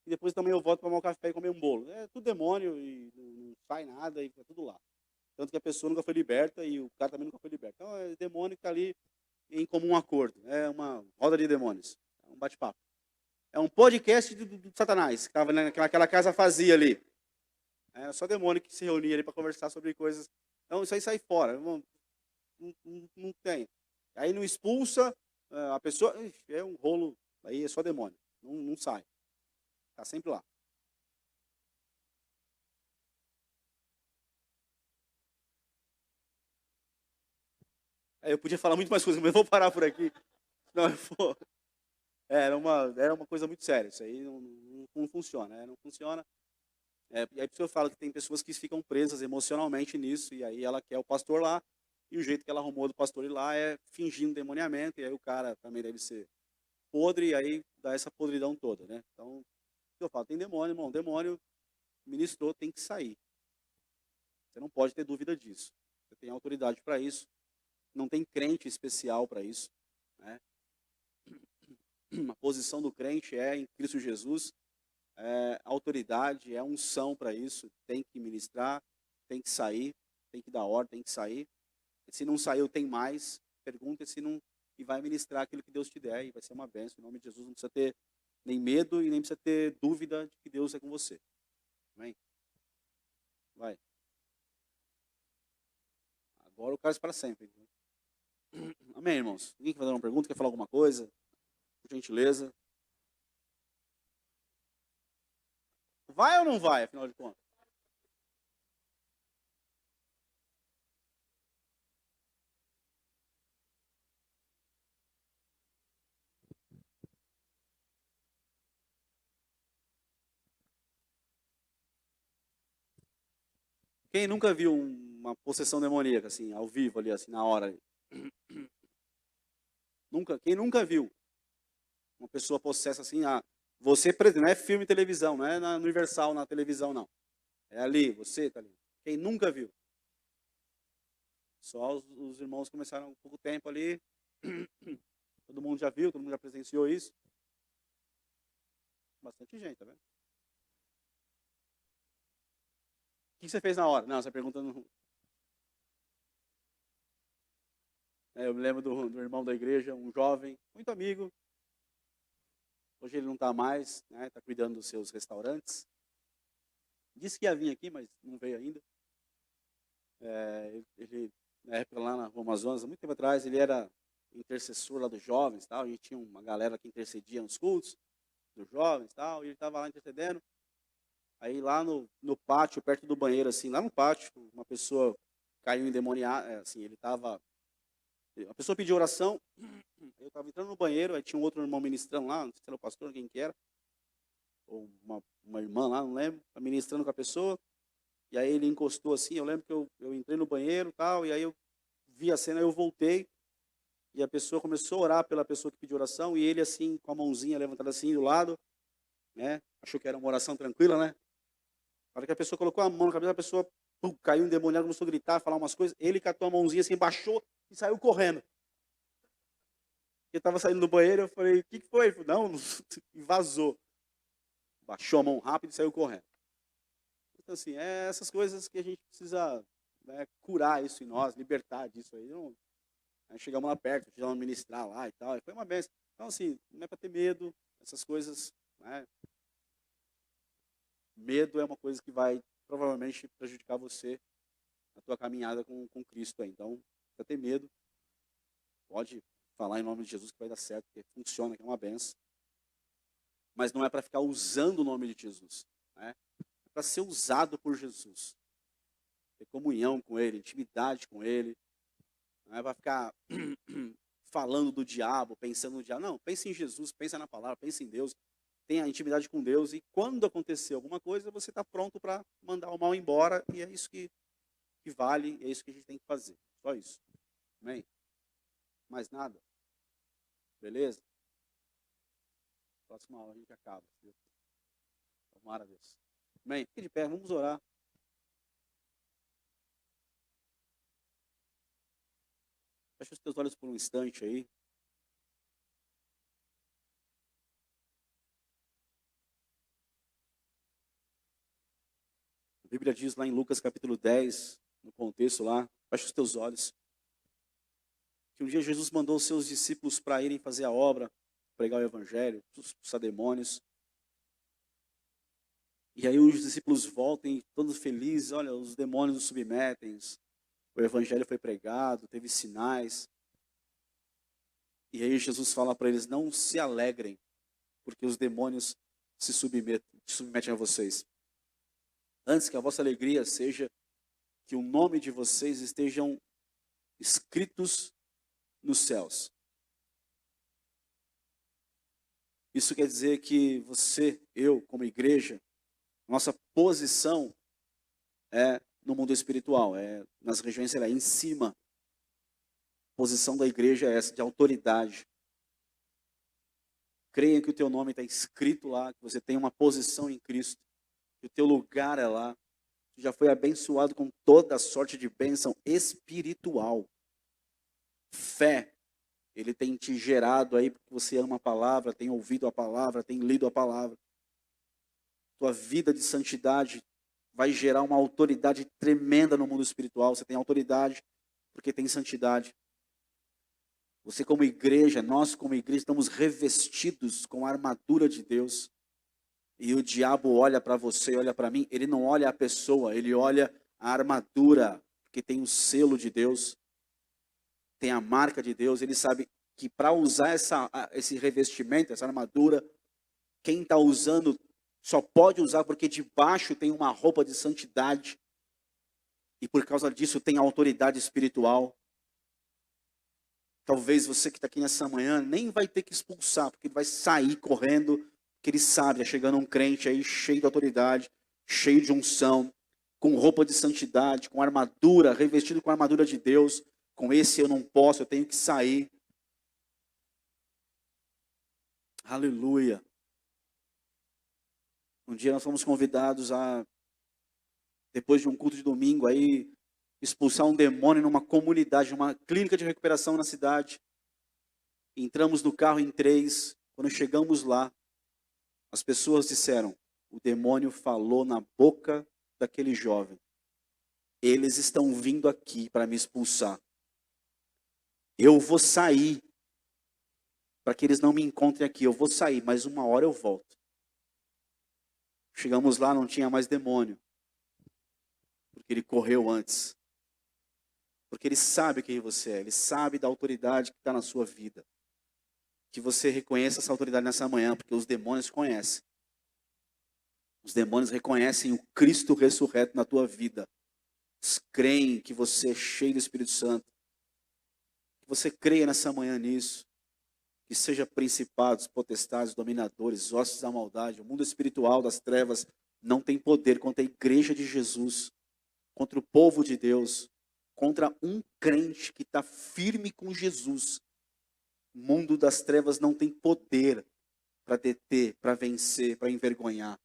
E depois também eu volto para tomar um café e comer um bolo. É tudo demônio e não sai nada e fica tudo lá. Tanto que a pessoa nunca foi liberta e o cara também nunca foi liberto. Então é demônio que está ali em comum acordo. É uma roda de demônios. É um bate-papo. É um podcast do Satanás, que estava naquela casa vazia ali. É só demônio que se reunia ali para conversar sobre coisas. Então isso aí sai fora. Não tem. Aí não expulsa a pessoa. É um rolo. Aí é só demônio. Não sai. Está sempre lá. Aí eu podia falar muito mais coisas, mas eu vou parar por aqui. Não, era uma coisa muito séria. Isso aí não funciona. Não funciona. E aí por isso eu falo que tem pessoas que ficam presas emocionalmente nisso, e aí ela quer o pastor lá, e o jeito que ela arrumou do pastor ir lá é fingindo demoniamento, e aí o cara também deve ser podre, e aí dá essa podridão toda, né? Então, eu falo, tem demônio, irmão, demônio ministrou tem que sair. Você não pode ter dúvida disso. Você tem autoridade para isso. Não tem crente especial para isso, né? A posição do crente é em Cristo Jesus, é autoridade, é unção para isso. Tem que ministrar, tem que sair, tem que dar ordem, tem que sair. E se não saiu, tem mais. Pergunta se não e vai ministrar aquilo que Deus te der e vai ser uma bênção. Em nome de Jesus, não precisa ter nem medo e nem precisa ter dúvida de que Deus é com você. Amém? Vai. Agora o caso para sempre. Amém, irmãos? Alguém quer fazer uma pergunta? Quer falar alguma coisa? Por gentileza. Vai ou não vai, afinal de contas? Quem nunca viu uma possessão demoníaca, assim, ao vivo ali, assim, na hora? Nunca? Quem nunca viu uma pessoa possessa assim, você, não é filme e televisão, não é na Universal, na televisão, não. É ali, você tá ali. Quem nunca viu? Só os irmãos começaram há pouco tempo ali. Todo mundo já viu, todo mundo já presenciou isso. Bastante gente, tá vendo? O que você fez na hora? Não, você pergunta no... eu me lembro do irmão da igreja, um jovem, muito amigo. Hoje ele não está mais, né? Está cuidando dos seus restaurantes. Disse que ia vir aqui, mas não veio ainda. Ele, na época lá na Rua Amazonas, há muito tempo atrás, ele era intercessor lá dos jovens, tal. A gente tinha uma galera que intercedia nos cultos dos jovens, tal. E ele estava lá intercedendo. Aí lá no pátio, perto do banheiro, assim, lá no pátio, uma pessoa caiu endemoniada, assim, ele estava... A pessoa pediu oração, eu estava entrando no banheiro, aí tinha um outro irmão ministrando lá, não sei se era o pastor, quem que era, ou uma irmã lá, não lembro, ministrando com a pessoa, e aí ele encostou assim, eu lembro que eu entrei no banheiro tal, e aí eu vi a cena, eu voltei, e a pessoa começou a orar pela pessoa que pediu oração, e ele assim, com a mãozinha levantada assim do lado, né, achou que era uma oração tranquila, né, na hora que a pessoa colocou a mão na cabeça, a pessoa caiu endemoniada, começou a gritar, falar umas coisas, ele catou a mãozinha assim, baixou e saiu correndo. Eu estava saindo do banheiro, eu falei, o que foi? Ele falou, não, e vazou. Baixou a mão rápido e saiu correndo. Então, assim, é essas coisas que a gente precisa, né, curar isso em nós, libertar disso aí. Não, aí chegamos lá perto, chegamos a ministrar lá e tal, e foi uma benção. Então, assim, não é para ter medo, essas coisas, né? Medo é uma coisa que vai provavelmente prejudicar você na tua caminhada com Cristo aí. Então, não precisa ter medo, pode falar em nome de Jesus que vai dar certo, porque funciona, que é uma benção. Mas não é para ficar usando o nome de Jesus, né? É para ser usado por Jesus. Ter comunhão com Ele, intimidade com Ele. Não é para ficar falando do diabo, pensando no diabo. Não, pense em Jesus, pense na palavra, pense em Deus. Tenha intimidade com Deus. E quando acontecer alguma coisa, você está pronto para mandar o mal embora. E é isso que vale, é isso que a gente tem que fazer. Só isso. Amém? Mais nada? Beleza? Próxima aula a gente acaba. Tomara a Deus. Amém? Fique de pé, vamos orar. Fecha os teus olhos por um instante aí. A Bíblia diz lá em Lucas capítulo 10, no contexto lá, fecha os teus olhos, que um dia Jesus mandou os seus discípulos para irem fazer a obra, pregar o evangelho, expulsar demônios. E aí os discípulos voltam todos felizes, olha, os demônios nos submetem, o evangelho foi pregado, teve sinais. E aí Jesus fala para eles, não se alegrem, porque os demônios se submetem a vocês. Antes que a vossa alegria seja que o nome de vocês estejam escritos nos céus. Isso quer dizer que você, eu, como igreja, nossa posição é no mundo espiritual, nas regiões em cima. A posição da igreja é essa, de autoridade. Creia que o teu nome está escrito lá, que você tem uma posição em Cristo, que o teu lugar é lá. Tu já foi abençoado com toda sorte de bênção espiritual. Fé, ele tem te gerado aí, porque você ama a palavra, tem ouvido a palavra, tem lido a palavra. Tua vida de santidade vai gerar uma autoridade tremenda no mundo espiritual. Você tem autoridade porque tem santidade. Você como igreja, nós como igreja, estamos revestidos com a armadura de Deus. E o diabo olha para você, olha para mim, ele não olha a pessoa, ele olha a armadura, porque tem o selo de Deus, tem a marca de Deus. Ele sabe que para usar esse revestimento, essa armadura, quem está usando só pode usar porque debaixo tem uma roupa de santidade. E por causa disso tem autoridade espiritual. Talvez você que está aqui nessa manhã nem vai ter que expulsar, porque ele vai sair correndo, porque ele sabe, está chegando um crente aí cheio de autoridade, cheio de unção, com roupa de santidade, com armadura, revestido com a armadura de Deus. Com esse eu não posso, eu tenho que sair. Aleluia. Um dia nós fomos convidados a, depois de um culto de domingo, aí expulsar um demônio numa comunidade, numa clínica de recuperação na cidade. Entramos no carro em 3. Quando chegamos lá, as pessoas disseram: o demônio falou na boca daquele jovem. Eles estão vindo aqui para me expulsar. Eu vou sair para que eles não me encontrem aqui. Eu vou sair, mas uma hora eu volto. Chegamos lá, não tinha mais demônio. Porque ele correu antes. Porque ele sabe quem você é. Ele sabe da autoridade que está na sua vida. Que você reconheça essa autoridade nessa manhã, porque os demônios conhecem. Os demônios reconhecem o Cristo ressurreto na tua vida. Eles creem que você é cheio do Espírito Santo. Que você creia nessa manhã nisso. Que seja principados, potestades, dominadores, hostes da maldade, o mundo espiritual das trevas não tem poder contra a igreja de Jesus, contra o povo de Deus, contra um crente que está firme com Jesus. O mundo das trevas não tem poder para deter, para vencer, para envergonhar.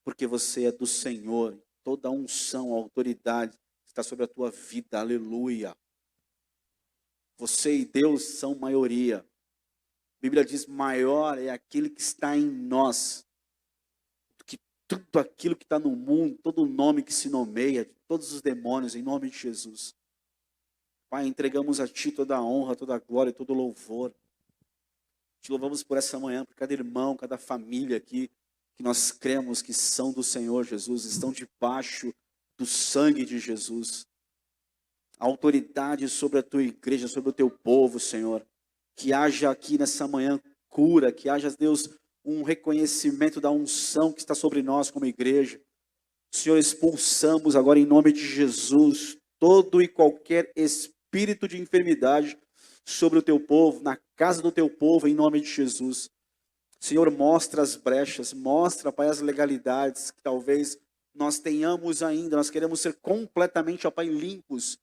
Porque você é do Senhor, toda a unção, a autoridade está sobre a tua vida, aleluia. Você e Deus são maioria. A Bíblia diz: maior é aquele que está em nós, do que tudo aquilo que está no mundo, todo nome que se nomeia, todos os demônios, em nome de Jesus. Pai, entregamos a Ti toda a honra, toda a glória, todo o louvor. Te louvamos por essa manhã, por cada irmão, cada família aqui, que nós cremos que são do Senhor Jesus, estão debaixo do sangue de Jesus. A autoridade sobre a tua igreja, sobre o teu povo, Senhor. Que haja aqui nessa manhã cura, que haja, Deus, um reconhecimento da unção que está sobre nós como igreja. Senhor, expulsamos agora em nome de Jesus todo e qualquer espírito de enfermidade sobre o teu povo, na casa do teu povo, em nome de Jesus. Senhor, mostra as brechas, mostra, Pai, as legalidades que talvez nós tenhamos ainda. Nós queremos ser completamente, ó Pai, limpos.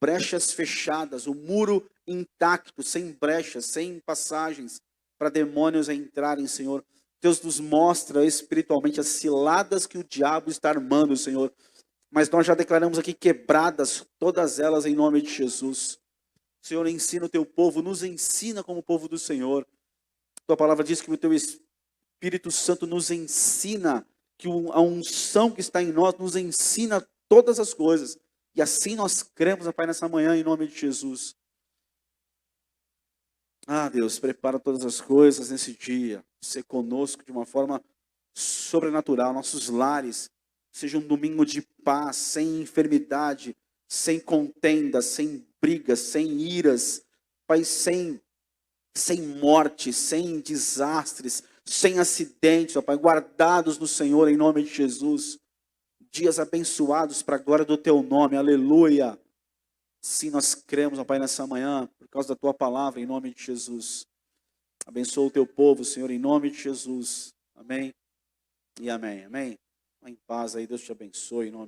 Brechas fechadas, o muro intacto, sem brechas, sem passagens para demônios entrarem, Senhor. Deus nos mostra espiritualmente as ciladas que o diabo está armando, Senhor. Mas nós já declaramos aqui quebradas, todas elas em nome de Jesus. Senhor, ensina o teu povo, nos ensina como povo do Senhor. Tua palavra diz que o teu Espírito Santo nos ensina, que a unção que está em nós nos ensina todas as coisas. E assim nós cremos, Pai, nessa manhã, em nome de Jesus. Ah, Deus, prepara todas as coisas nesse dia. Ser conosco de uma forma sobrenatural. Nossos lares sejam um domingo de paz, sem enfermidade, sem contenda, sem brigas, sem iras. Pai, sem morte, sem desastres, sem acidentes, ó Pai, guardados no Senhor, em nome de Jesus. Dias abençoados para a glória do teu nome, aleluia. Sim, nós cremos, ó Pai, nessa manhã, por causa da tua palavra, em nome de Jesus. Abençoa o teu povo, Senhor, em nome de Jesus. Amém e amém. Amém. Vá em paz aí, Deus te abençoe, em nome